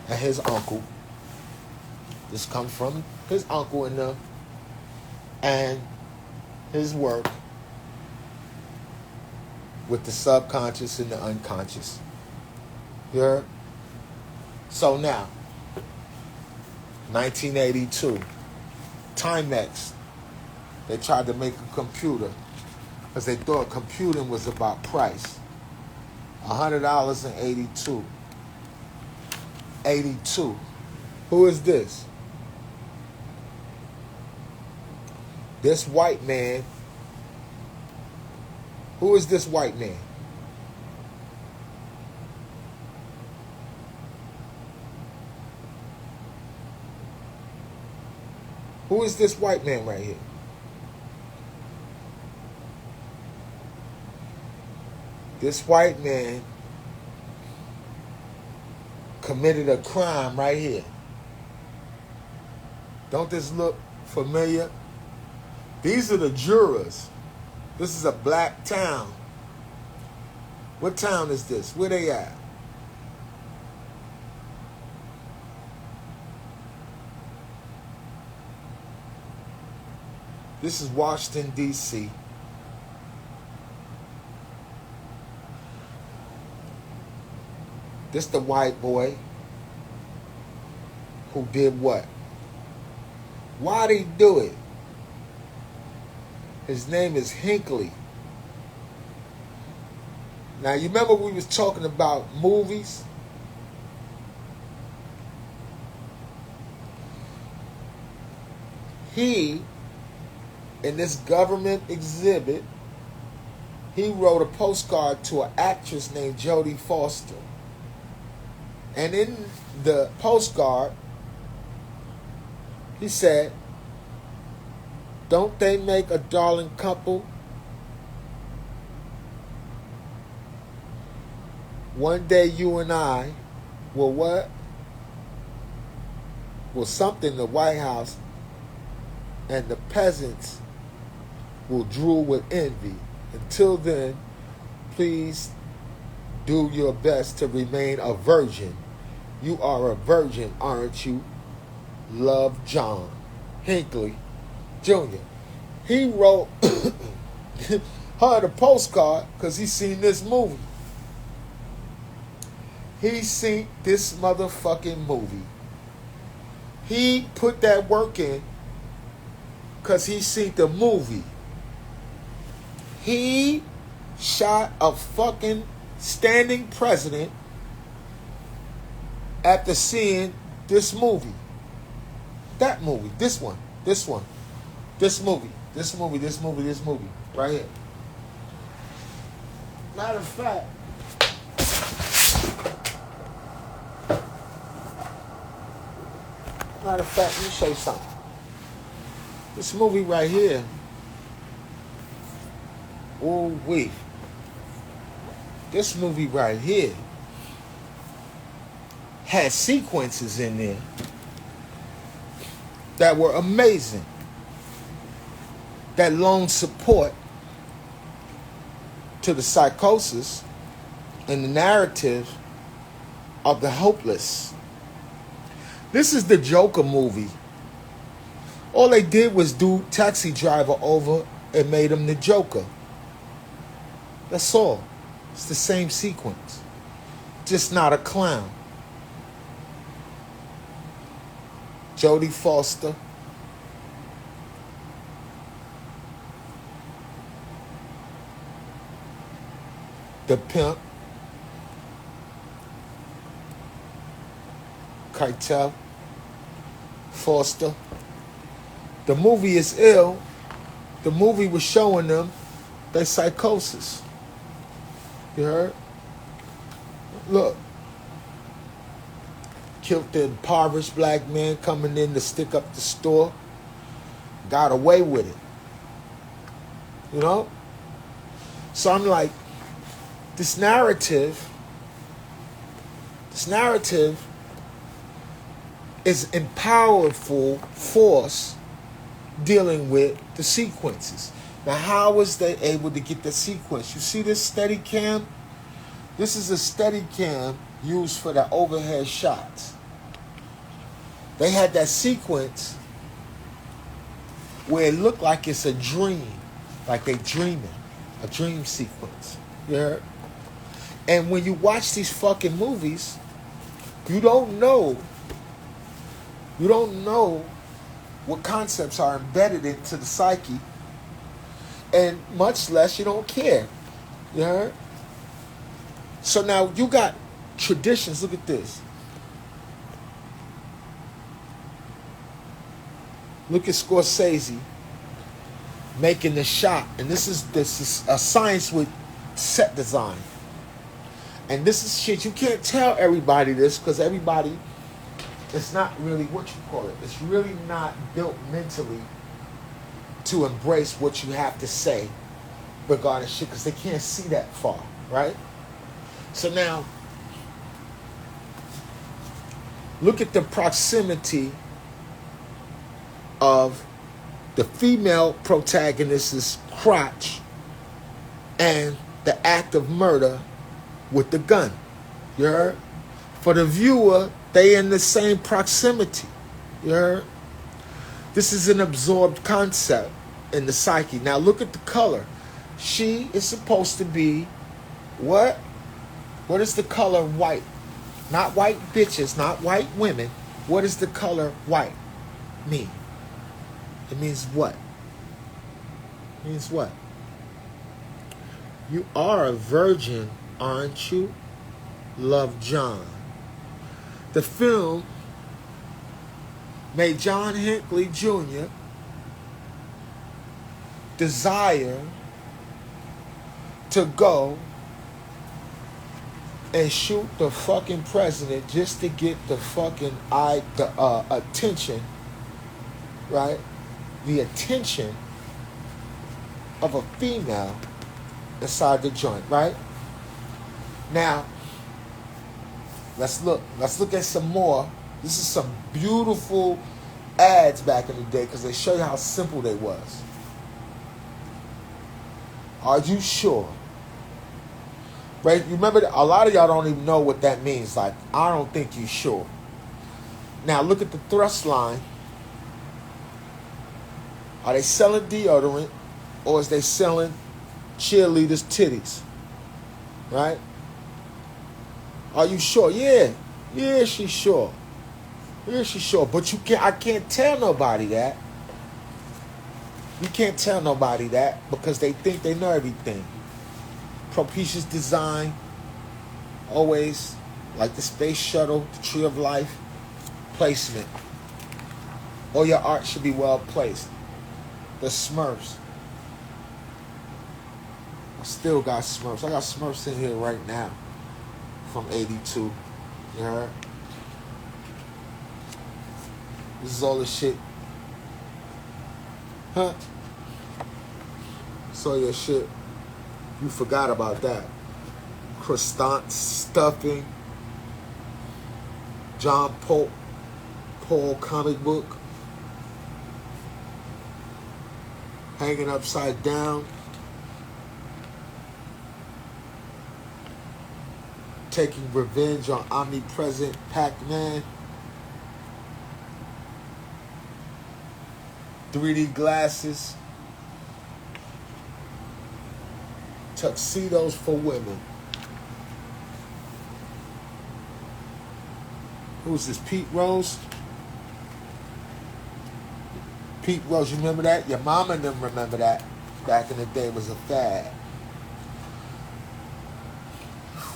and his uncle. This comes from his uncle and them, and his work with the subconscious and the unconscious. You heard? So now, 1982, Timex, they tried to make a computer because they thought computing was about price. $100.82. 82. Who is this? This white man. Who is this white man? Who is this white man right here? This white man committed a crime right here. Don't this look familiar? These are the jurors. This is a black town. What town is this? Where they at? This is Washington, D.C. This the white boy who did what? Why'd he do it? His name is Hinckley. Now, you remember we was talking about movies? he, in this government exhibit, he wrote a postcard to an actress named Jodie Foster. And in the postcard, he said, "Don't they make a darling couple? One day you and I will what? Will something in the White House, and the peasants will drool with envy. Until then, please do your best to remain a virgin. You are a virgin, aren't you? Love, John." Hinckley Jr. He wrote her the postcard because he seen this movie. He seen this motherfucking movie. He put that work in because he seen the movie. He shot a fucking standing president after seeing this movie. That movie. This one. This one. This movie. This movie. This movie. This movie. Right here. Matter of fact, let me show you something. This movie right here. Oh, wait. This movie right here had sequences in there that were amazing, that loaned support to the psychosis and the narrative of the hopeless. This is the Joker movie. All they did was do Taxi Driver over and made him the Joker. That's all. It's the same sequence, just not a clown. Jodie Foster, the pimp, Keitel, Foster. The movie is ill. The movie was showing them their psychosis. You heard? Look. Killed the impoverished black man coming in to stick up the store. Got away with it. You know? So I'm like, this narrative is a powerful force dealing with the sequences. Now, how was they able to get the sequence? You see this steady cam? This is a steady cam used for the overhead shots. They had that sequence where it looked like it's a dream, like they dreaming, a dream sequence. You heard? And when you watch these fucking movies, you don't know what concepts are embedded into the psyche, and much less you don't care. You heard? So now you got traditions. Look at this. Look at Scorsese making the shot, and this is a science with set design. And this is shit you can't tell everybody this because everybody, it's not really what you call it. It's really not built mentally to embrace what you have to say regarding shit because they can't see that far, right? So now, look at the proximity of the female protagonist's crotch and the act of murder with the gun. You heard? For the viewer, they in the same proximity. You heard? This is an absorbed concept in the psyche. Now look at the color. She is supposed to be what? What is the color white? Not white bitches, not white women. What does the color white mean? It means what? It means what? You are a virgin, aren't you? Love, John. The film made John Hinckley Jr. desire to go and shoot the fucking president just to get the fucking attention, right? The attention of a female inside the joint, right? Now, let's look at some more. This is some beautiful ads back in the day because they show you how simple they was. Are you sure? Right? Remember, a lot of y'all don't even know what that means. Like, I don't think you sure. Now, look at the thrust line. Are they selling deodorant or is they selling cheerleaders' titties? Right? Are you sure? Yeah. Yeah, she's sure. Yeah, she's sure. But I can't tell nobody that. You can't tell nobody that because they think they know everything. Propitious design, always like the space shuttle, the tree of life, placement. All your art should be well placed. The Smurfs. I still got Smurfs. I got Smurfs in here right now from 82. You heard? This is all the shit. Huh? So your shit. You forgot about that. Croissant stuffing. John Paul comic book. Hanging upside down. Taking revenge on omnipresent Pac-Man. 3D glasses. Tuxedos for women. Who's this? Pete Rose? Pete Rose, you remember that? Your mama and them remember that. Back in the day, it was a fad.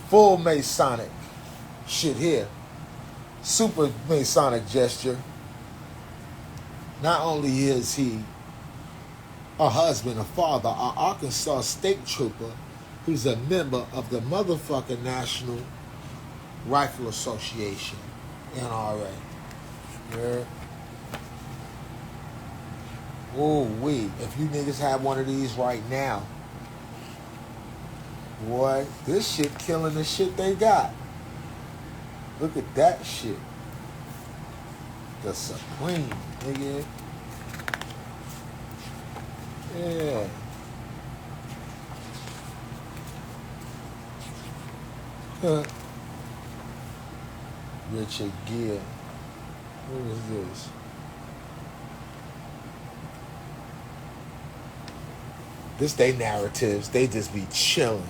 Full Masonic shit here. Super Masonic gesture. Not only is he a husband, a father, an Arkansas state trooper who's a member of the motherfucking National Rifle Association, NRA. Yeah. Oh, if you niggas have one of these right now, boy, this shit killing the shit they got. Look at that shit. The Supreme, nigga. Yeah. Richard Gere. What is this? This they narratives. They just be chilling.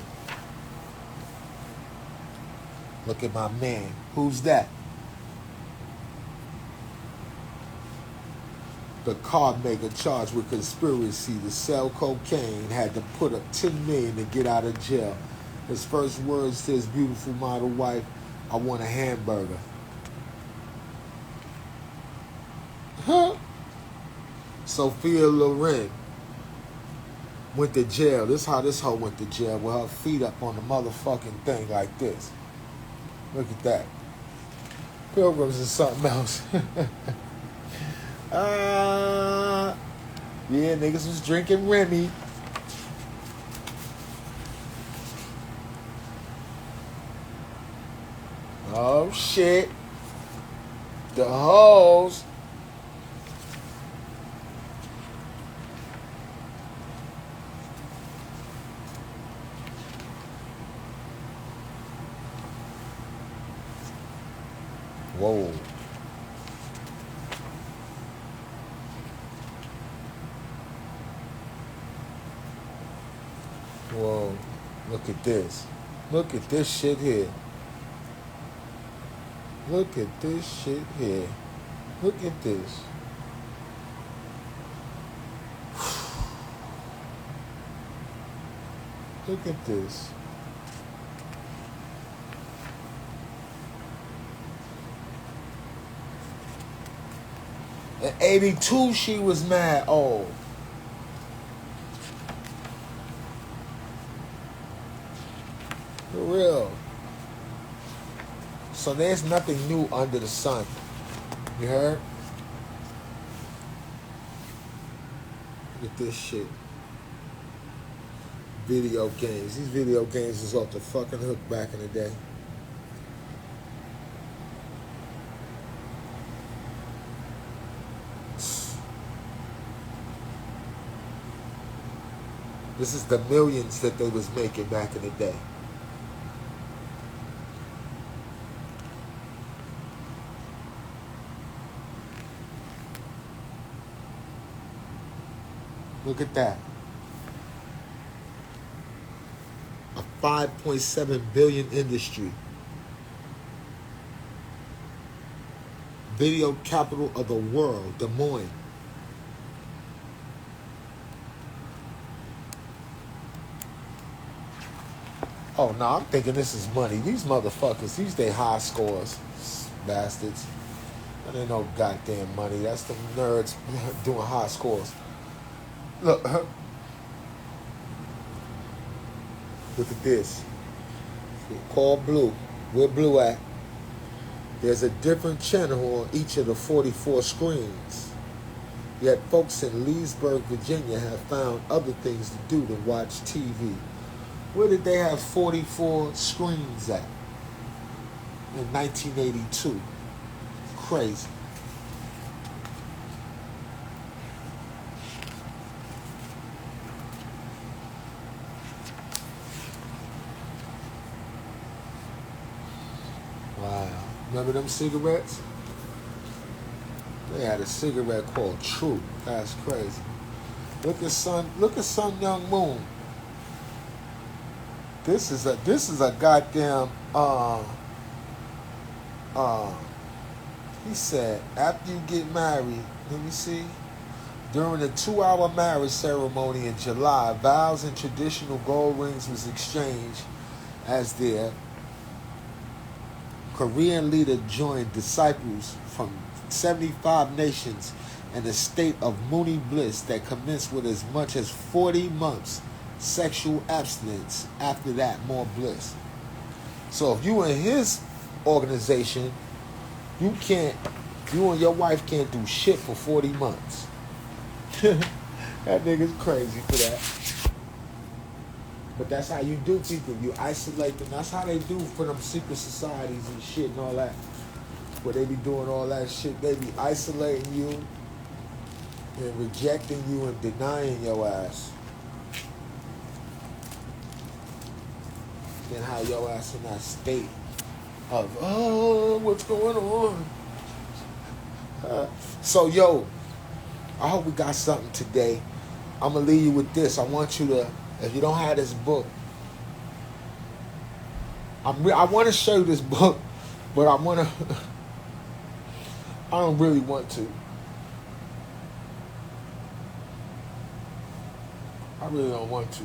Look at my man. Who's that? The car maker charged with conspiracy to sell cocaine had to put up $10 million to get out of jail. His first words to his beautiful model wife, "I want a hamburger." Huh? Sophia Loren went to jail. This is how this hoe went to jail, with her feet up on the motherfucking thing like this. Look at that. Pilgrims is something else. Yeah, niggas was drinking Remy. Oh shit. The hoes. Whoa. Whoa. Look at this. Look at this shit here. Look at this shit here. Look at this. Look at this. In 82, she was mad old. For real. So there's nothing new under the sun. You heard? Look at this shit. Video games. These video games was off the fucking hook back in the day. This is the millions that they was making back in the day. Look at that. A 5.7 billion industry. Video capital of the world, Des Moines. Oh, no, I'm thinking this is money. These motherfuckers, these they high scores, bastards. That ain't no goddamn money. That's the nerds doing high scores. Look, look at this. Call Blue. Where Blue at? There's a different channel on each of the 44 screens. Yet folks in Leesburg, Virginia have found other things to do than watch TV. Where did they have 44 screens at in 1982? Crazy. Wow. Remember them cigarettes? They had a cigarette called True. That's crazy. Look at Sun Young Moon. This is a goddamn he said, after you get married, let me see. During the 2-hour marriage ceremony in July, vows and traditional gold rings was exchanged as their Korean leader joined disciples from 75 nations in a state of moony bliss that commenced with as much as 40 months sexual abstinence. After that, more bliss. So if you in his organization, you and your wife can't do shit for 40 months. That nigga's crazy for that. But that's how you do people. You isolate them. That's how they do for them secret societies and shit and all that. Where they be doing all that shit. They be isolating you and rejecting you and denying your ass. Then how your ass in that state of, oh, what's going on? So, yo, I hope we got something today. I'm going to leave you with this. I want you to, if you don't have this book, I want to show you this book, but I don't really want to. I really don't want to.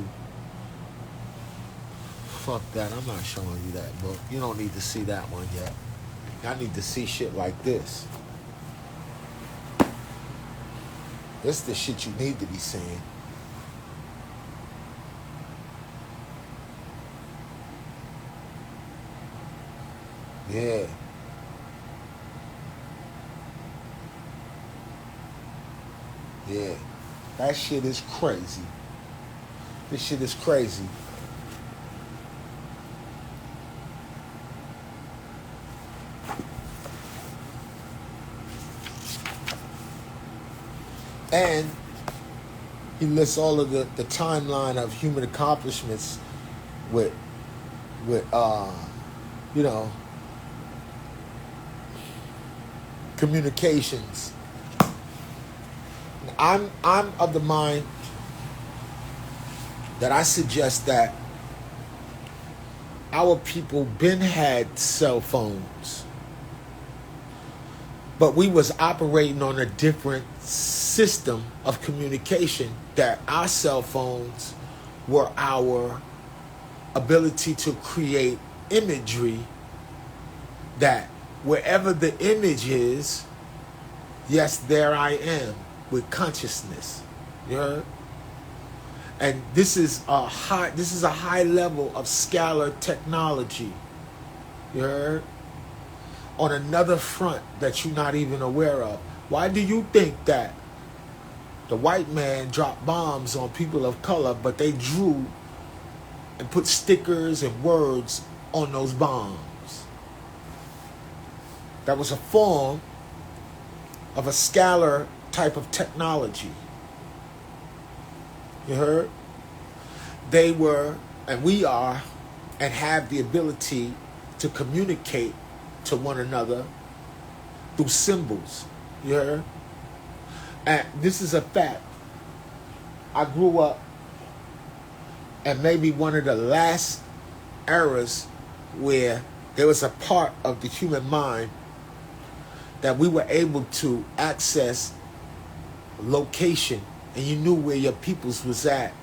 Fuck that, I'm not showing you that book. You don't need to see that one yet. I need to see shit like this. This is the shit you need to be seeing. Yeah. Yeah. That shit is crazy. This shit is crazy. And he lists all of the timeline of human accomplishments with communications. I'm of the mind that I suggest that our people been had cell phones, but we was operating on a different system of communication, that our cell phones were our ability to create imagery, that wherever the image is, yes, there I am with consciousness. You heard? And this is a high level of scalar technology. You heard? On another front that you're not even aware of. Why do you think that the white man dropped bombs on people of color, but they drew and put stickers and words on those bombs? That was a form of a scalar type of technology. You heard? They were, and we are, and have the ability to communicate to one another through symbols. You heard? And this is a fact. I grew up and maybe one of the last eras where there was a part of the human mind that we were able to access location, and you knew where your peoples was at,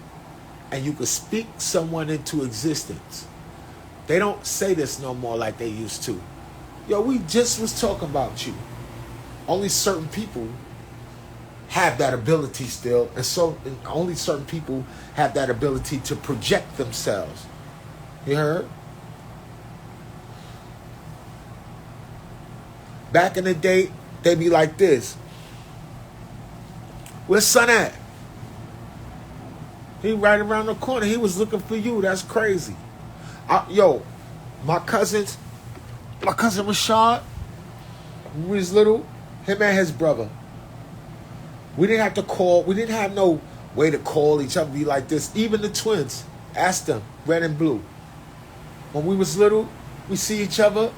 and you could speak someone into existence. They don't say this no more like they used to. Yo, we just was talking about you. Only certain people have that ability still, and only certain people have that ability to project themselves. You heard? Back in the day, they be like this. Where's son at? He right around the corner. He was looking for you. That's crazy. My cousin Rashid, when he was little, him and his brother. We didn't have to call. We didn't have no way to call each other, be like this. Even the twins, ask them, red and blue. When we was little, we see each other.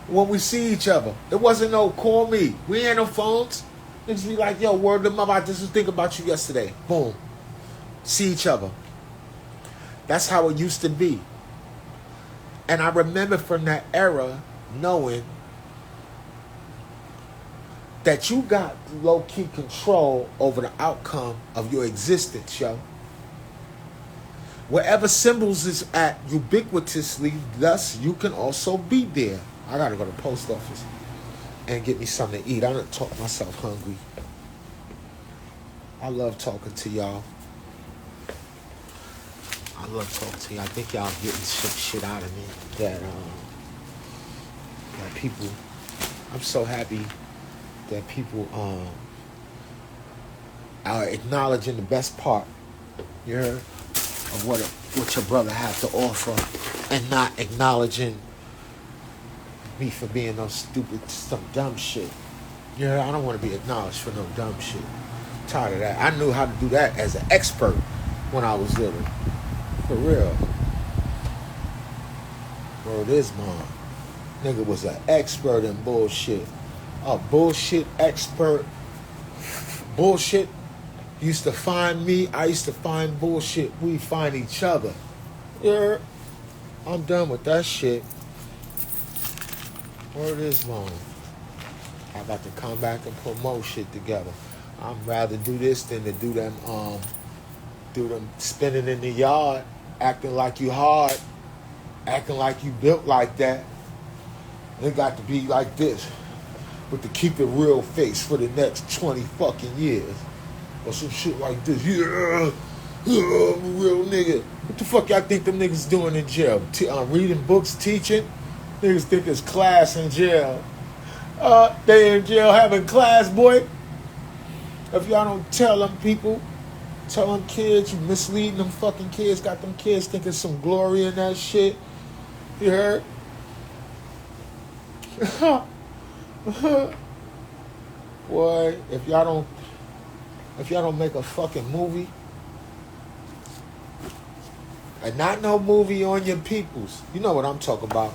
When we see each other, it wasn't no call me. We ain't no phones. Niggas be like, yo, word to mother, I just was thinking about you yesterday. Boom. See each other. That's how it used to be. And I remember from that era knowing that you got low-key control over the outcome of your existence, yo. Wherever symbols is at ubiquitously, thus you can also be there. I gotta go to the post office and get me something to eat. I done talk myself hungry. I love talking to y'all. I love talking to y'all. I think y'all getting some shit out of me that people. I'm so happy that people are acknowledging the best part, you heard, of what your brother had to offer, and not acknowledging me for being some dumb shit. Yeah, I don't want to be acknowledged for no dumb shit. I'm tired of that. I knew how to do that as an expert when I was little. For real. Word is mine. Nigga was an expert in bullshit. A bullshit expert. Bullshit used to find me. I used to find bullshit. We find each other. Yeah. I'm done with that shit. Word is mine. I got to come back and promote shit together. I'd rather do this than to do them spinning in the yard, acting like you hard, acting like you built like that. It got to be like this, with the keep it real face for the next 20 fucking years. Or some shit like this. Yeah, I'm a real nigga. What the fuck y'all think them niggas doing in jail? Reading books, teaching? Niggas think it's class in jail. They in jail having class, boy. If y'all don't tell them people, tell them kids, you misleading them fucking kids, got them kids thinking some glory in that shit. You heard? Boy, if y'all don't make a fucking movie, and not no movie on your peoples, you know what I'm talking about.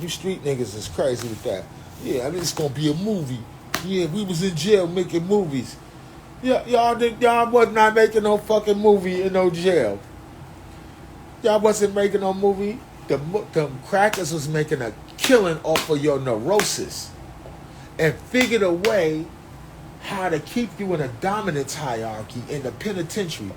You street niggas is crazy with that. Yeah, I mean, it's gonna be a movie. Yeah, we was in jail making movies. Yeah, y'all was not making no fucking movie in no jail. Y'all wasn't making no movie. The crackers was making a killing off of your neurosis, and figured a way how to keep you in a dominance hierarchy in the penitentiary.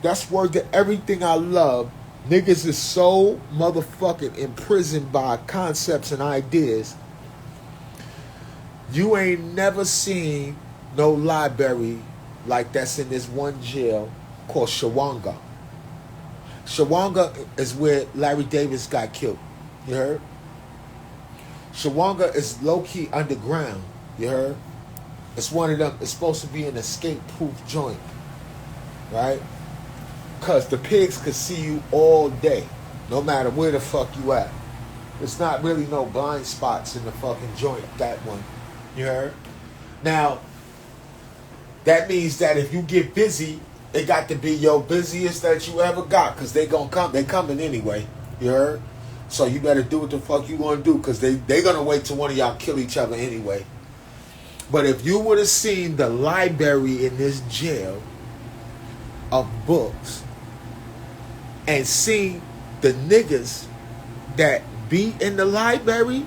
That's word to everything I love. Niggas is so motherfucking imprisoned by concepts and ideas. You ain't never seen no library like that's in this one jail called Shawanga. Shawanga is where Larry Davis got killed. You heard? Shawanga is low-key underground. You heard? It's one of them. It's supposed to be an escape-proof joint. Right? Because the pigs could see you all day. No matter where the fuck you at. There's not really no blind spots in the fucking joint. That one. You heard? Now, that means that if you get busy, it got to be your busiest that you ever got, because they gonna come. They coming anyway. You heard? So you better do what the fuck you gonna do, because they gonna wait till one of y'all kill each other anyway. But if you would have seen the library in this jail of books and seen the niggas that be in the library,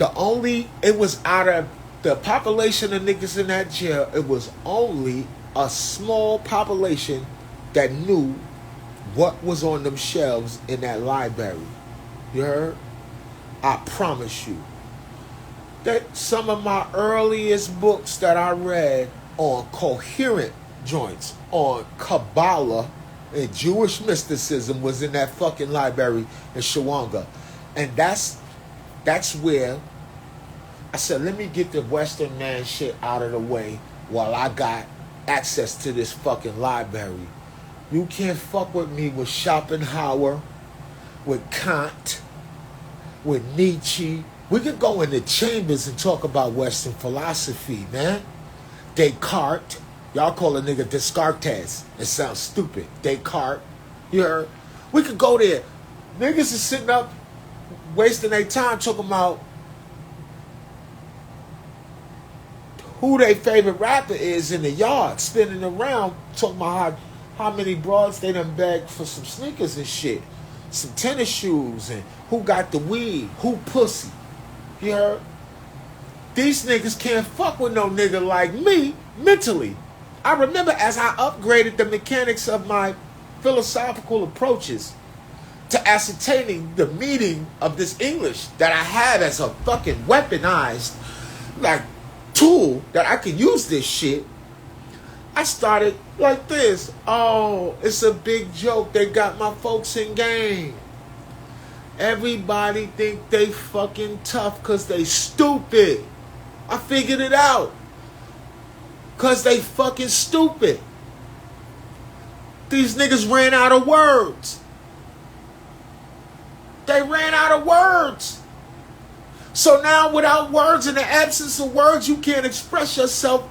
it was out of the population of niggas in that jail, it was only a small population that knew what was on them shelves in that library. You heard? I promise you that some of my earliest books that I read on coherent joints, on Kabbalah and Jewish mysticism, was in that fucking library in Shawanga. And that's where I said, let me get the Western man shit out of the way while I got access to this fucking library. You can't fuck with me with Schopenhauer, with Kant, with Nietzsche. We could go in the chambers and talk about Western philosophy, man. Descartes. Y'all call a nigga Descartes. It sounds stupid. Descartes. You heard? We could go there. Niggas is sitting up wasting their time talking about who their favorite rapper is in the yard, spinning around talking about how many broads they done begged for some sneakers and shit, some tennis shoes, and who got the weed, who pussy. You heard? These niggas can't fuck with no nigga like me mentally. I remember as I upgraded the mechanics of my philosophical approaches to ascertaining the meaning of this English that I have as a fucking weaponized like tool that I can use this shit, I started like this. Oh, it's a big joke. They got my folks in game. Everybody think they fucking tough because they stupid. I figured it out. Because they fucking stupid. These niggas ran out of words. They ran out of words. So now without words, in the absence of words, you can't express yourself.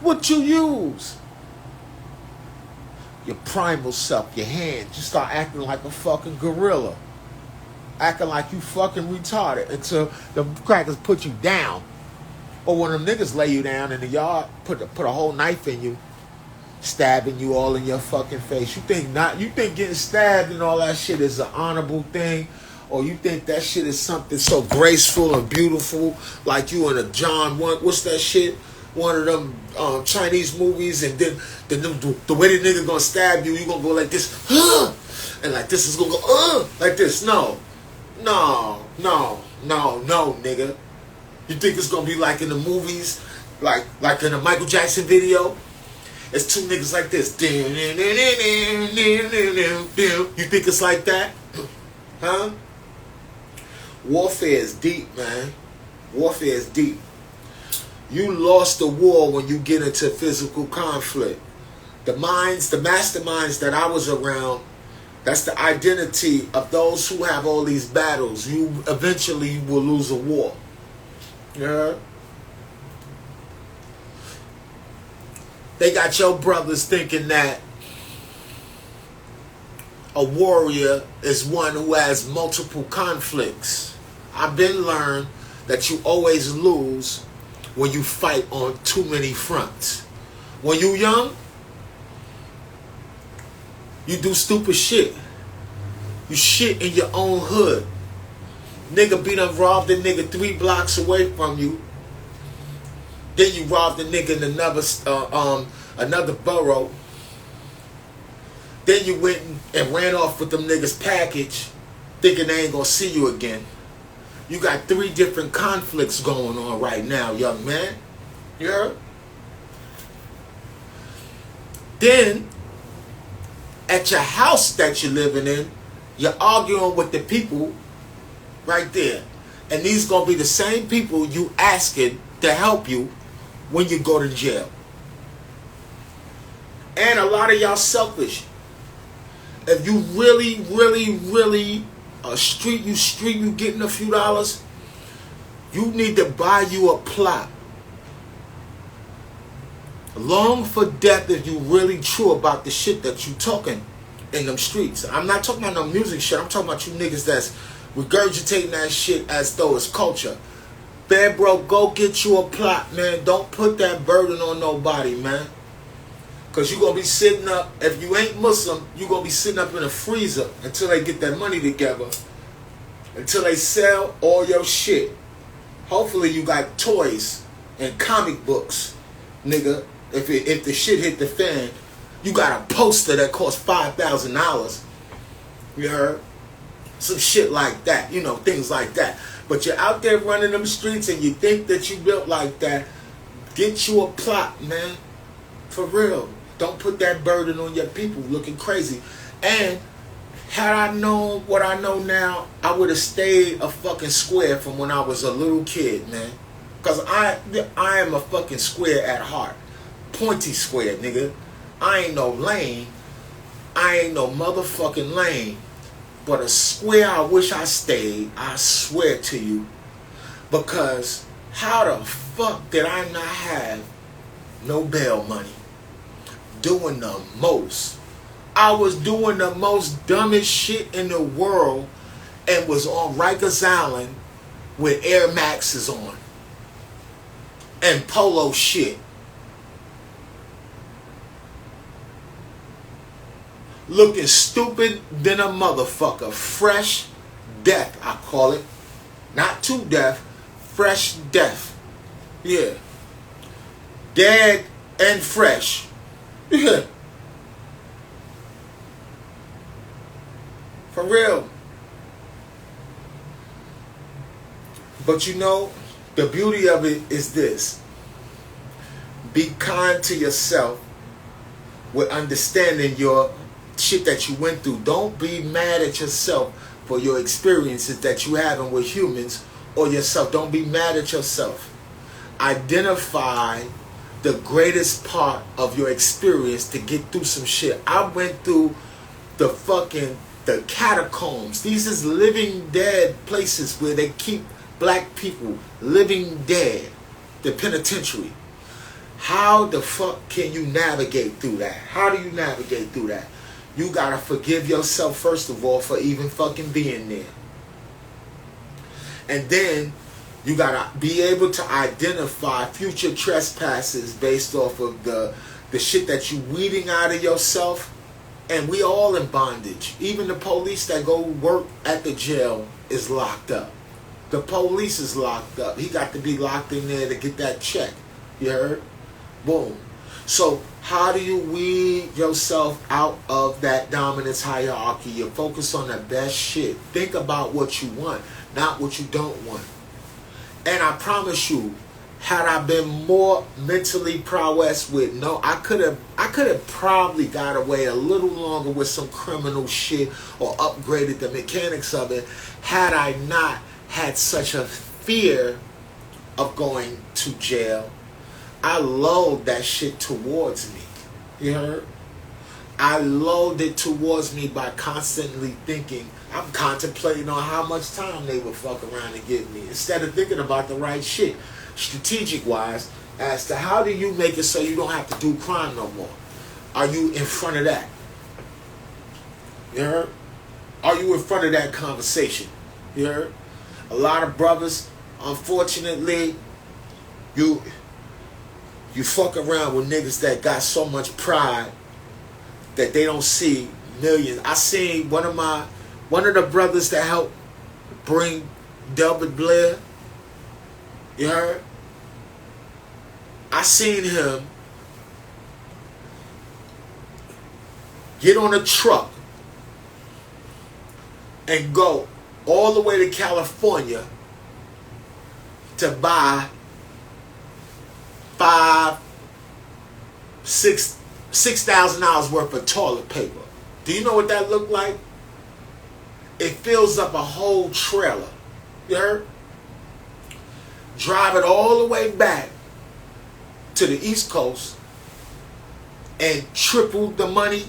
What you use? Your primal self, your hands. You start acting like a fucking gorilla. Acting like you fucking retarded until the crackers put you down. Or when them niggas lay you down in the yard, put a whole knife in you, stabbing you all in your fucking face. You think getting stabbed and all that shit is an honorable thing? Or you think that shit is something so graceful and beautiful, like you in a John, what's that shit? One of them Chinese movies, and then the way the nigga gonna stab you, you gonna go like this, and like this is gonna go, like this. No, nigga. You think it's gonna be like in the movies, like in a Michael Jackson video? It's two niggas like this. You think it's like that? Huh? Warfare is deep, man. Warfare is deep. You lost the war when you get into physical conflict. The masterminds that I was around, that's the identity of those who have all these battles. You eventually will lose a war. Yeah. They got your brothers thinking that a warrior is one who has multiple conflicts. I've been learned that you always lose when you fight on too many fronts. When you young, you do stupid shit. You shit in your own hood. Nigga be done robbed a nigga 3 blocks away from you. Then you robbed a nigga in another borough. Then you went and ran off with them niggas' package, thinking they ain't gonna see you again. You got 3 different conflicts going on right now, young man. You heard? Then, at your house that you're living in, you're arguing with the people right there. And these going to be the same people you asking to help you when you go to jail. And a lot of y'all selfish. If you really you getting a few dollars, you need to buy you a plot. Long for death if you really true about the shit that you talking in them streets. I'm not talking about no music shit. I'm talking about you niggas that's regurgitating that shit as though it's culture. Man, bro, go get you a plot, man. Don't put that burden on nobody, man. Because you're going to be sitting up, if you ain't Muslim, you're going to be sitting up in a freezer until they get that money together. Until they sell all your shit. Hopefully you got toys and comic books, nigga. If the shit hit the fan, you got a poster that costs $5,000. You heard? Some shit like that. You know, things like that. But you're out there running them streets and you think that you built like that. Get you a plot, man. For real. Don't put that burden on your people looking crazy. And had I known what I know now, I would have stayed a fucking square from when I was a little kid, man. Because I am a fucking square at heart. Pointy square, nigga. I ain't no lane. I ain't no motherfucking lane. But a square I wish I stayed, I swear to you. Because how the fuck did I not have no bail money? Doing the most. I was doing the most dumbest shit in the world and was on Rikers Island with Air Maxes on. And polo shit. Looking stupid than a motherfucker. Fresh death, I call it. Not to death. Fresh death. Yeah. Dead and fresh. Yeah. For real. But you know, the beauty of it is this. Be kind to yourself with understanding your shit that you went through. Don't be mad at yourself for your experiences that you having with humans or yourself. Don't be mad at yourself. Identify the greatest part of your experience to get through some shit. I went through the catacombs. These is living dead places where they keep black people living dead. The penitentiary. How the fuck can you navigate through that? How do you navigate through that? You gotta forgive yourself first of all for even fucking being there. And then you gotta be able to identify future trespasses based off of the shit that you weeding out of yourself. And we all in bondage. Even the police that go work at the jail is locked up. The police is locked up. He got to be locked in there to get that check. You heard? Boom. So how do you weed yourself out of that dominance hierarchy? You focus on the best shit. Think about what you want, not what you don't want. And I promise you, had I been more mentally prowess with I could have probably got away a little longer with some criminal shit or upgraded the mechanics of it had I not had such a fear of going to jail. I lulled that shit towards me. You heard? I lulled it towards me by constantly thinking, I'm contemplating on how much time they would fuck around and give me instead of thinking about the right shit. Strategic wise, as to how do you make it so you don't have to do crime no more? Are you in front of that? You heard? Are you in front of that conversation? You heard? A lot of brothers, unfortunately, you fuck around with niggas that got so much pride that they don't see millions. I seen one of the brothers that helped bring Delbert Blair. You heard? I seen him get on a truck and go all the way to California to buy 5, 6 $6,000 worth of toilet paper. Do you know what that looked like? It fills up a whole trailer. You heard? Drive it all the way back to the East Coast and triple the money.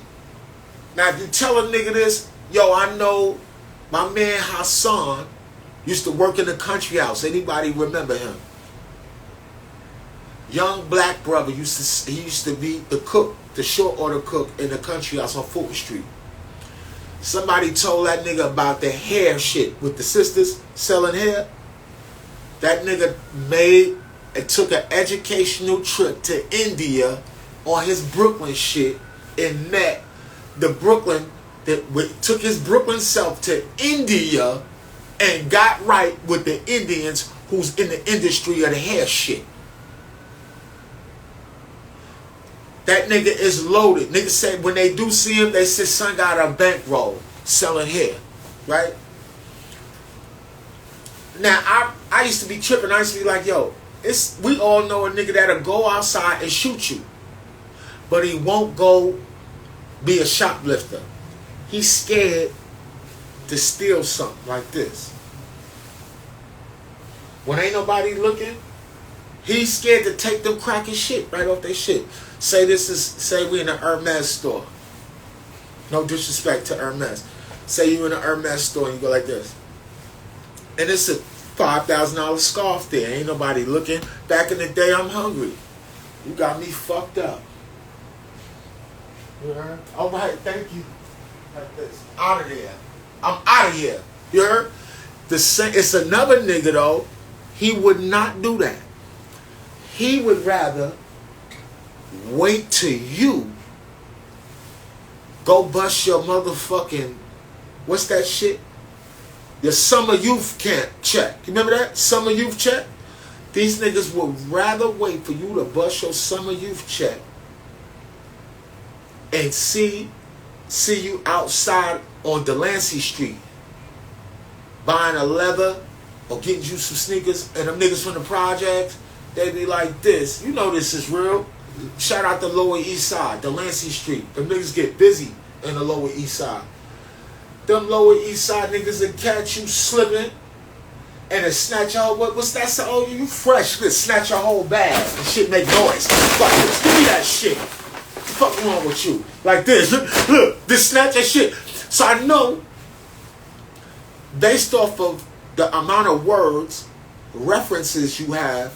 Now, if you tell a nigga this, yo, I know my man Hassan used to work in the country house. Anybody remember him? Young black brother he used to be the cook, the short order cook in the country house on Fulton Street. Somebody told that nigga about the hair shit with the sisters selling hair. That nigga took an educational trip to India on his Brooklyn shit and met the Brooklyn, took his Brooklyn self to India and got right with the Indians who's in the industry of the hair shit. That nigga is loaded. Niggas say when they do see him, they say son got a bankroll selling hair, right? Now I used to be tripping. I used to be like, yo, we all know a nigga that'll go outside and shoot you, but he won't go be a shoplifter. He's scared to steal something like this. When ain't nobody looking, he's scared to take them cracking shit right off their shit. Say we in an Hermes store. No disrespect to Hermes. Say you in an Hermes store and you go like this. And it's a $5,000 scarf there. Ain't nobody looking. Back in the day, I'm hungry. You got me fucked up. You heard? All right, thank you. Like this. Out of there. I'm out of here. You heard? It's another nigga though. He would not do that. He would rather wait till you go bust your motherfucking, what's that shit? Your summer youth camp check. You remember that? Summer youth check? These niggas would rather wait for you to bust your summer youth check and see you outside on Delancey Street buying a leather or getting you some sneakers, and them niggas from the projects, they be like this. You know this is real. Shout out the Lower East Side, Delancey Street. Them niggas get busy in the Lower East Side. Them Lower East Side niggas that catch you slipping and then snatch your whole, what's that? Oh, you fresh. Snatch your whole bag and shit make noise. Fuck this. Give me that shit. What the fuck wrong with you? Like this. Look, this snatch that shit. So I know, based off of the amount of words, references you have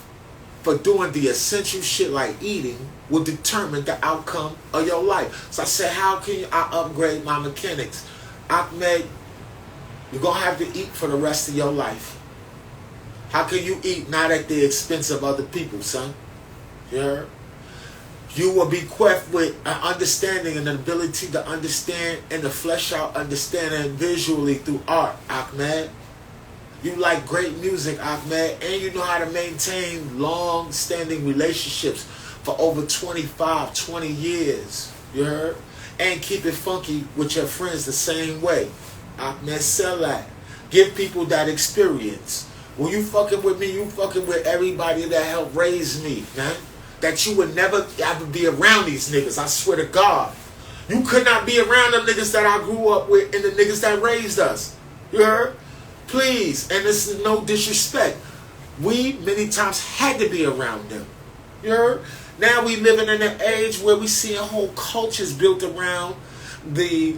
for doing the essential shit like eating will determine the outcome of your life. So I said, how can I upgrade my mechanics? Ahmed, you're going to have to eat for the rest of your life. How can you eat not at the expense of other people, son? You heard? You will be equipped with an understanding and an ability to understand and to flesh out understanding visually through art, Ahmed. You like great music, Ahmed, and you know how to maintain long-standing relationships for over 25, 20 years. You heard? And keep it funky with your friends the same way. Ahmed, sell that. Give people that experience. When you fucking with me, you fucking with everybody that helped raise me, man. That you would never ever be around these niggas, I swear to God. You could not be around them niggas that I grew up with and the niggas that raised us. You heard? Please, and this is no disrespect. We many times had to be around them. You heard? Now we living in an age where we see whole cultures built around the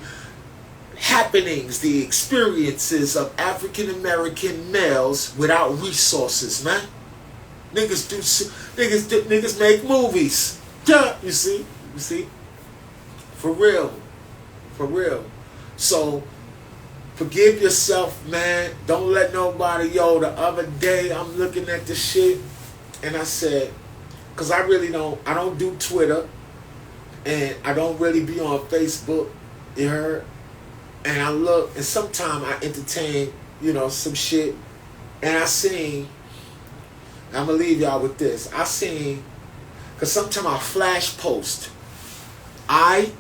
happenings, the experiences of African American males without resources, man. Niggas make movies. Yeah, you see? For real. So forgive yourself, man. Don't let nobody, yo, the other day I'm looking at the shit and I said, because I don't do Twitter and I don't really be on Facebook, you heard? And I look and sometimes I entertain, some shit, and I seen, I'm going to leave y'all with this. I seen, because sometimes I flash post, I'm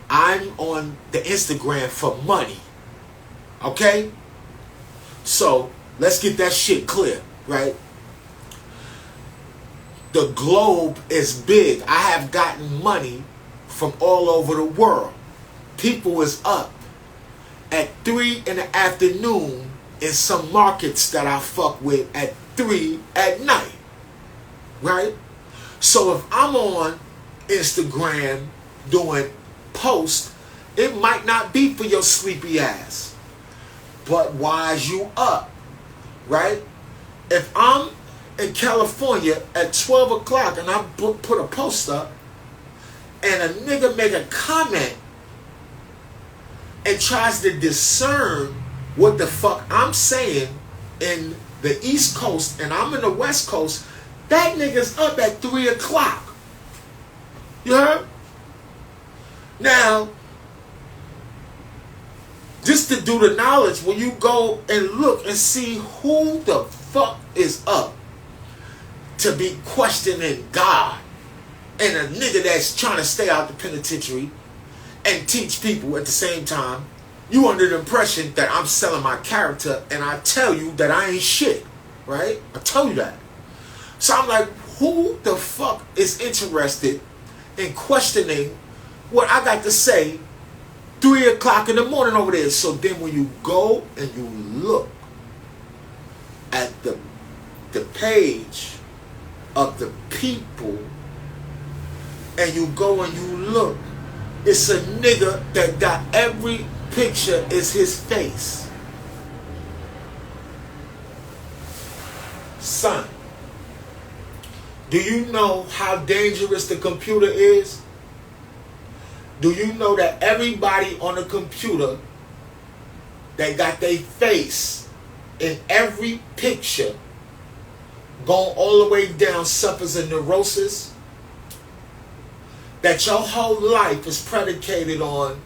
on the Instagram for money. Okay? So, let's get that shit clear, right? The globe is big. I have gotten money from all over the world. People is up at 3 in the afternoon in some markets that I fuck with at 3 at night. Right? So if I'm on Instagram doing posts, it might not be for your sleepy ass. But why is you up? Right? If I'm in California at 12 o'clock and I put a post up and a nigga make a comment and tries to discern what the fuck I'm saying in the East Coast and I'm in the West Coast, that nigga's up at 3 o'clock. You heard? Now, just to do the knowledge, when you go and look and see who the fuck is up to be questioning God and a nigga that's trying to stay out the penitentiary and teach people at the same time, you under the impression that I'm selling my character, and I tell you that I ain't shit, right? I tell you that. So I'm like, who the fuck is interested in questioning what I got to say 3 o'clock in the morning over there? So then when you go and you look at the page of the people and you go and you look, it's a nigga that got every picture is his face. Son, do you know how dangerous the computer is? Do you know that everybody on the computer that got their face in every picture going all the way down suffers a neurosis? That your whole life is predicated on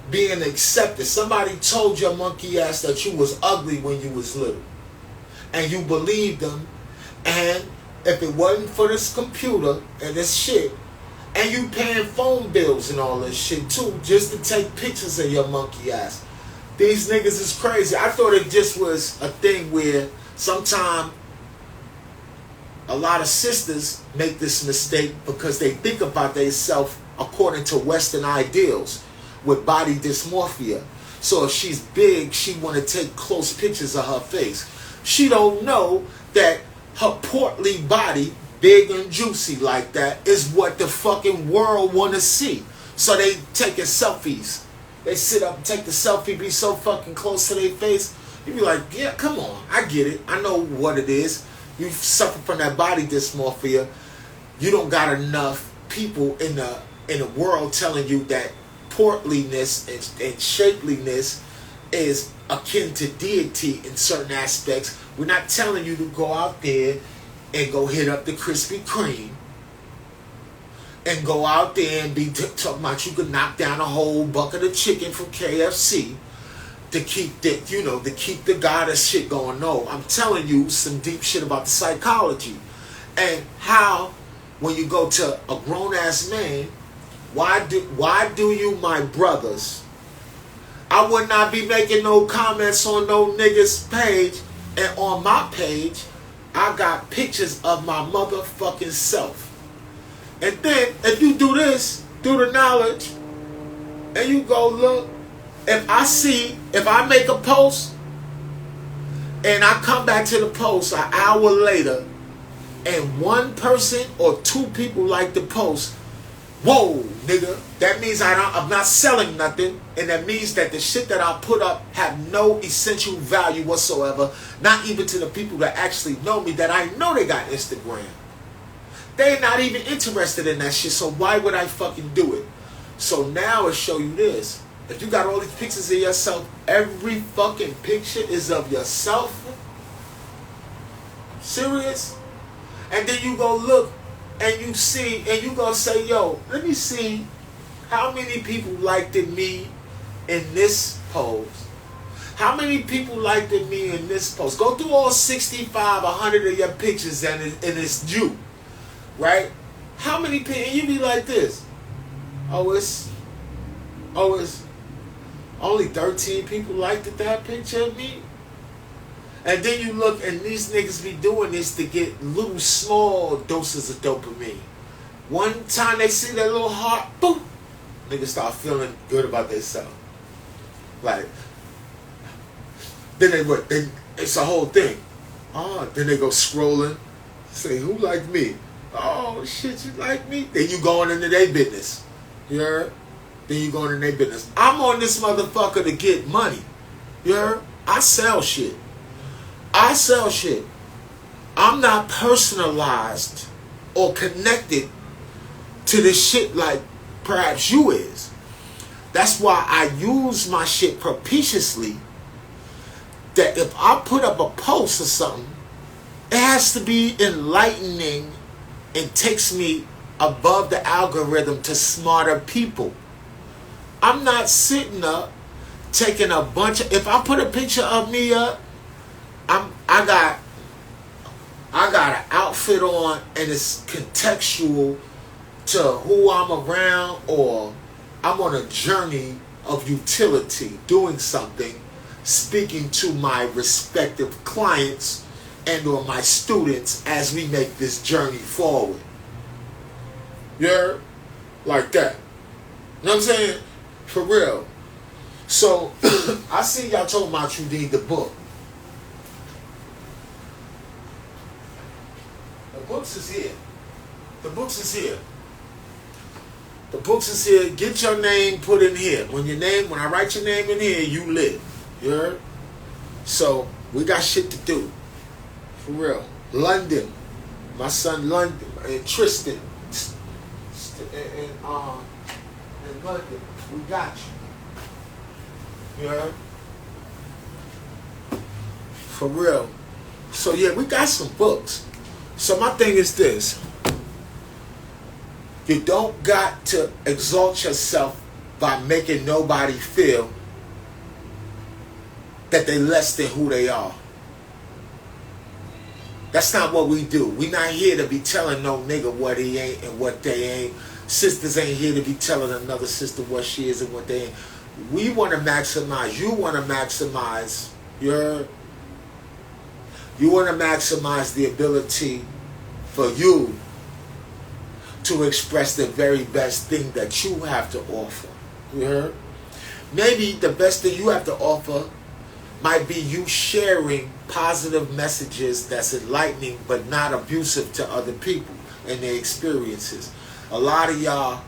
being accepted. Somebody told your monkey ass that you was ugly when you was little. And you believed them. And if it wasn't for this computer and this shit, and you paying phone bills and all this shit too, just to take pictures of your monkey ass. These niggas is crazy. I thought it just was a thing where sometime a lot of sisters make this mistake because they think about themselves according to Western ideals with body dysmorphia. So if she's big, she want to take close pictures of her face. She don't know that her portly body, big and juicy like that, is what the fucking world want to see. So they taking selfies. They sit up and take the selfie, be so fucking close to their face. You be like, yeah, come on, I get it. I know what it is. You suffer from that body dysmorphia. You don't got enough people in the world telling you that portliness and shapeliness is akin to deity in certain aspects. We're not telling you to go out there and go hit up the Krispy Kreme and go out there and be talking about you could knock down a whole bucket of chicken from KFC to keep the goddess shit going. No, I'm telling you some deep shit about the psychology and how when you go to a grown ass man, why do you, my brothers? I would not be making no comments on no niggas page, and on my page I got pictures of my motherfucking self. And then if you do this, do the knowledge, and you go look, if I make a post and I come back to the post an hour later and one person or two people like the post, whoa, nigga, that means I'm not selling nothing, and that means that the shit that I put up have no essential value whatsoever, not even to the people that actually know me, that I know they got Instagram. They're not even interested in that shit, so why would I fucking do it? So now it show you this. If you got all these pictures of yourself, every fucking picture is of yourself. Serious? And then you go look and you see, and you go say, yo, let me see how many people liked me in this pose. How many people liked me in this post? Go through all 65, 100 of your pictures and it's you. Right? How many people, and you be like this. Oh, it's only 13 people liked that picture of me. And then you look, and these niggas be doing this to get little small doses of dopamine. One time they see that little heart, boop, Niggas start feeling good about themselves. Like, then it's a whole thing. Oh, then they go scrolling, say, who like me? Oh shit, you like me? Then you going into their business. You heard? Then you going into their business. I'm on this motherfucker to get money. You heard? I sell shit. I sell shit. I'm not personalized or connected to this shit like perhaps you is. That's why I use my shit propitiously. That if I put up a post or something, it has to be enlightening and takes me above the algorithm to smarter people. I'm not sitting up taking a bunch of, if I put a picture of me up, I got an outfit on and it's contextual to who I'm around, or I'm on a journey of utility, doing something, speaking to my respective clients and or my students as we make this journey forward. Yeah, like that. You know what I'm saying? For real. So I see y'all talking about you need the book. The books is here. The books is here. The books is here. Get your name put in here. When I write your name in here, you live. You heard? So we got shit to do. For real. London. My son London. And Tristan. And London. We got you. You heard? For real. So yeah, we got some books. So my thing is this. You don't got to exalt yourself by making nobody feel that they less than who they are. That's not what we do. We not here to be telling no nigga what he ain't and what they ain't. Sisters ain't here to be telling another sister what she is and what they ain't. We want to maximize. You want to maximize your... You want to maximize the ability for you to express the very best thing that you have to offer. You heard? Maybe the best thing you have to offer might be you sharing positive messages that's enlightening but not abusive to other people and their experiences. A lot of y'all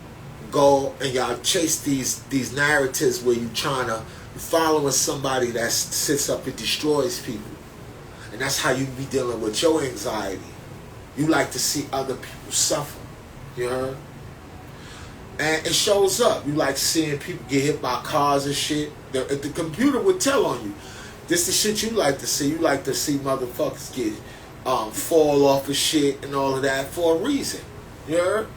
go and y'all chase these narratives where you trying to following somebody that sits up and destroys people. And that's how you be dealing with your anxiety. You like to see other people suffer. You heard? And it shows up. You like seeing people get hit by cars and shit. The computer would tell on you. This the shit you like to see. You like to see motherfuckers get fall off of shit and all of that for a reason. You heard?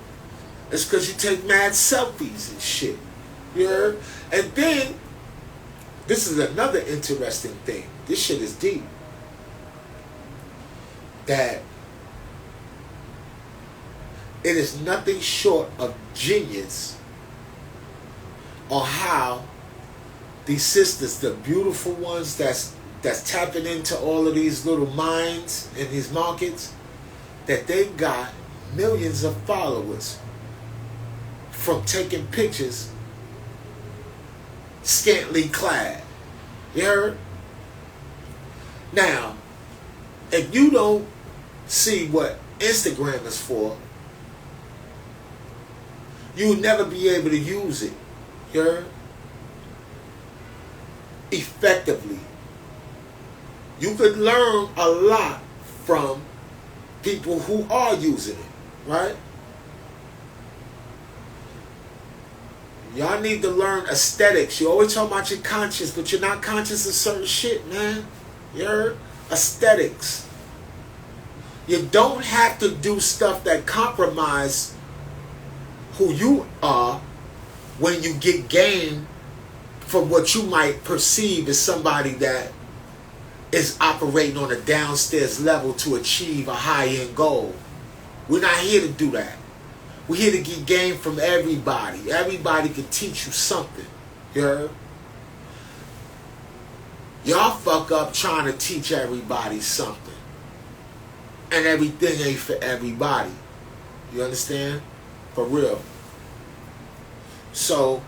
It's because you take mad selfies and shit. You heard? And then, this is another interesting thing. This shit is deep. That it is nothing short of genius on how these sisters, the beautiful ones that's tapping into all of these little minds in these markets, that they got millions of followers from taking pictures scantily clad. You heard? Now, if you don't see what Instagram is for, you will never be able to use it. You heard? Effectively. You could learn a lot from people who are using it, right? Y'all need to learn aesthetics. You always talk about your conscious, but you're not conscious of certain shit, man. You heard? Aesthetics. You don't have to do stuff that compromise who you are when you get gain from what you might perceive as somebody that is operating on a downstairs level to achieve a high-end goal. We're not here to do that. We're here to get gain from everybody. Everybody can teach you something. You heard? Y'all fuck up trying to teach everybody something. And everything ain't for everybody. You understand? For real. So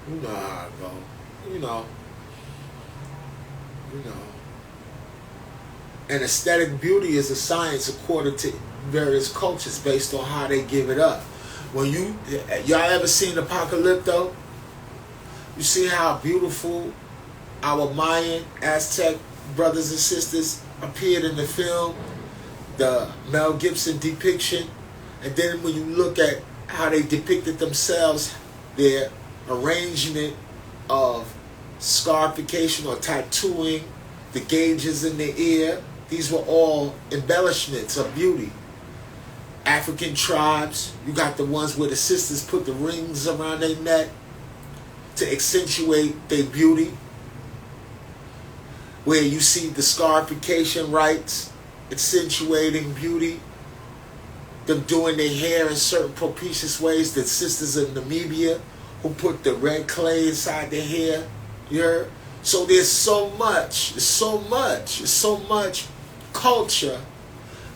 you know how it go. You know. And aesthetic beauty is a science according to various cultures based on how they give it up. When y'all ever seen Apocalypto? You see how beautiful our Mayan, Aztec brothers and sisters appeared in the film, the Mel Gibson depiction, and then when you look at how they depicted themselves, their arrangement of scarification or tattooing, the gauges in the ear, these were all embellishments of beauty. African tribes, you got the ones where the sisters put the rings around their neck to accentuate their beauty. Where you see the scarification rites accentuating beauty. Them doing their hair in certain propitious ways. The sisters in Namibia who put the red clay inside their hair. You heard? So there's so much culture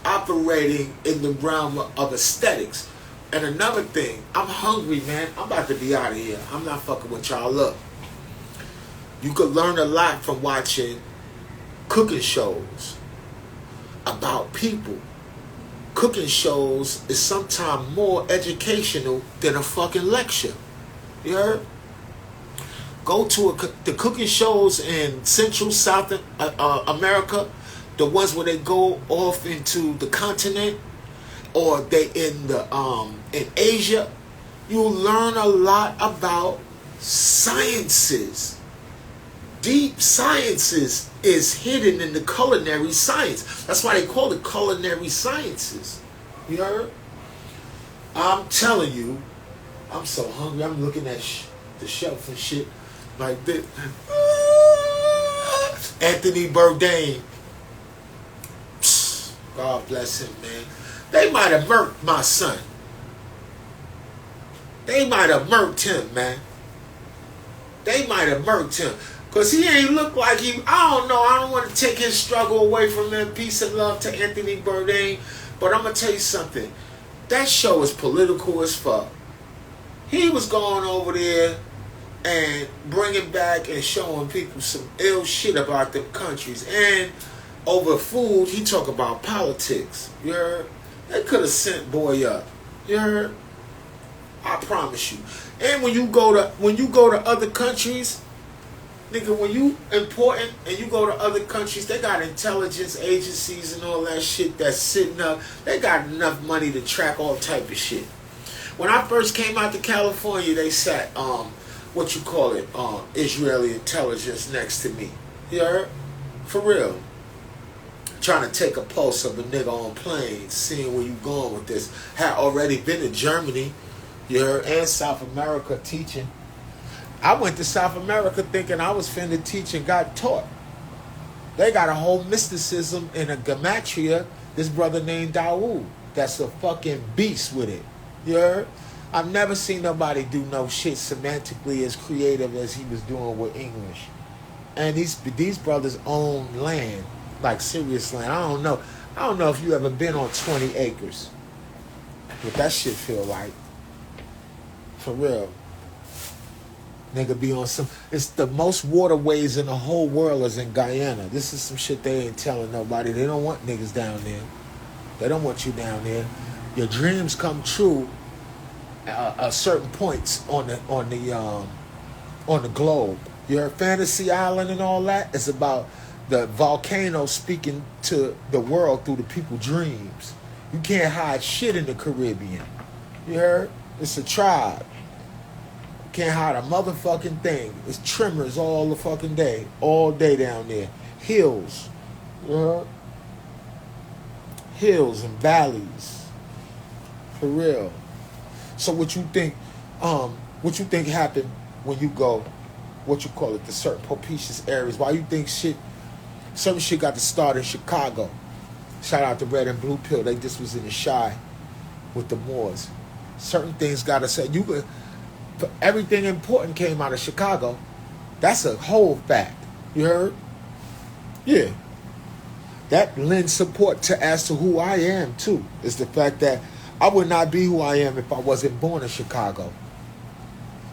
operating in the realm of aesthetics. And another thing, I'm hungry, man. I'm about to be out of here. I'm not fucking with y'all. Look, you could learn a lot from watching cooking shows about people. Cooking shows is sometimes more educational than a fucking lecture. You heard? Go to the cooking shows in Central, South America, the ones where they go off into the continent, or they in Asia. You'll learn a lot about sciences. Deep sciences is hidden in the culinary science. That's why they call it culinary sciences. You heard? I'm telling you, I'm so hungry. I'm looking at the shelf and shit like this. Anthony Bourdain. God bless him, man. They might have murked my son. They might have murked him, man. They might have murked him. Because he ain't look like he... I don't know. I don't want to take his struggle away from him. Peace and love to Anthony Bourdain. But I'm going to tell you something. That show is political as fuck. He was going over there and bringing back and showing people some ill shit about them countries. And over food, he talk about politics. You heard? They could have sent boy up. You heard? I promise you. And when you go to other countries, nigga, when you important and you go to other countries, they got intelligence agencies and all that shit that's sitting up. They got enough money to track all type of shit. When I first came out to California, they sat Israeli intelligence next to me. You heard? For real. Trying to take a pulse of a nigga on planes, seeing where you going with this. Had already been to Germany, you heard, and South America teaching. I went to South America thinking I was finna teach and got taught. They got a whole mysticism and a gematria. This brother named Dawood, that's a fucking beast with it. You heard? I've never seen nobody do no shit semantically as creative as he was doing with English. And these brothers own land, like serious land. I don't know if you ever been on 20 acres. What that shit feel like. For real. Nigga be on some... It's the most waterways in the whole world is in Guyana. This is some shit they ain't telling nobody. They don't want niggas down there. They don't want you down there. Your dreams come true at certain points on the globe. Your fantasy island and all that is about the volcano speaking to the world through the people's dreams. You can't hide shit in the Caribbean. You heard? It's a tribe. Can't hide a motherfucking thing. It's tremors all the fucking day. All day down there. Hills. You heard? Hills and valleys. For real. So what you think happened when you go, the certain propitious areas? Why you think certain shit got to start in Chicago? Shout out to Red and Blue Pill. They just was in the Shy with the Moors. Certain things got to say. Everything important came out of Chicago. That's a whole fact. You heard? Yeah. that lends support to as to who I am too. Is the fact that I would not be who I am if I wasn't born in Chicago.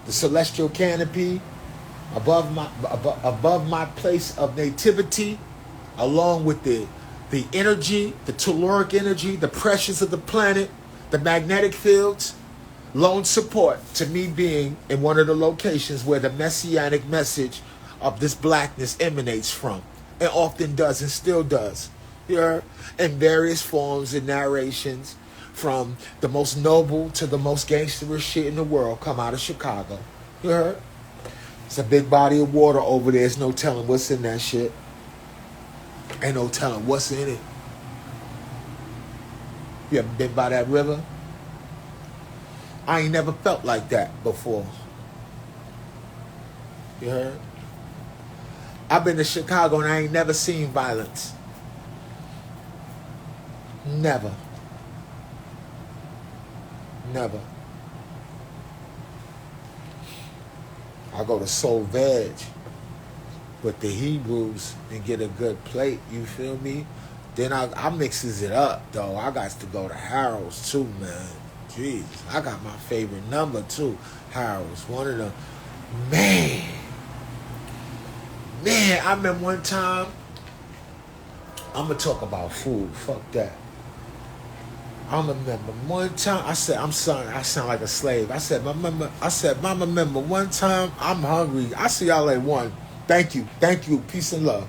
The celestial canopy above my place of nativity, along with the energy, the telluric energy, the pressures of the planet, the magnetic fields, loan support to me being in one of the locations where the messianic message of this blackness emanates from, and often does and still does. You heard? In various forms and narrations, from the most noble to the most gangsterous shit in the world come out of Chicago. You heard? It's a big body of water over there. There's no telling what's in that shit. Ain't no telling what's in it. You ever been by that river? I ain't never felt like that before. You heard? I've been to Chicago and I ain't never seen violence. Never. Never. I go to Soul Veg with the Hebrews and get a good plate, you feel me? Then I mixes it up, though. I got to go to Harold's, too, man. Jeez, I got my favorite number, too. Harold's, one of them. Man, I remember one time, I'm going to talk about food. Fuck that. I remember one time, I said, I'm sorry, I sound like a slave. I said, Mama, remember one time, I'm hungry. I see y'all at 1. Thank you. Peace and love.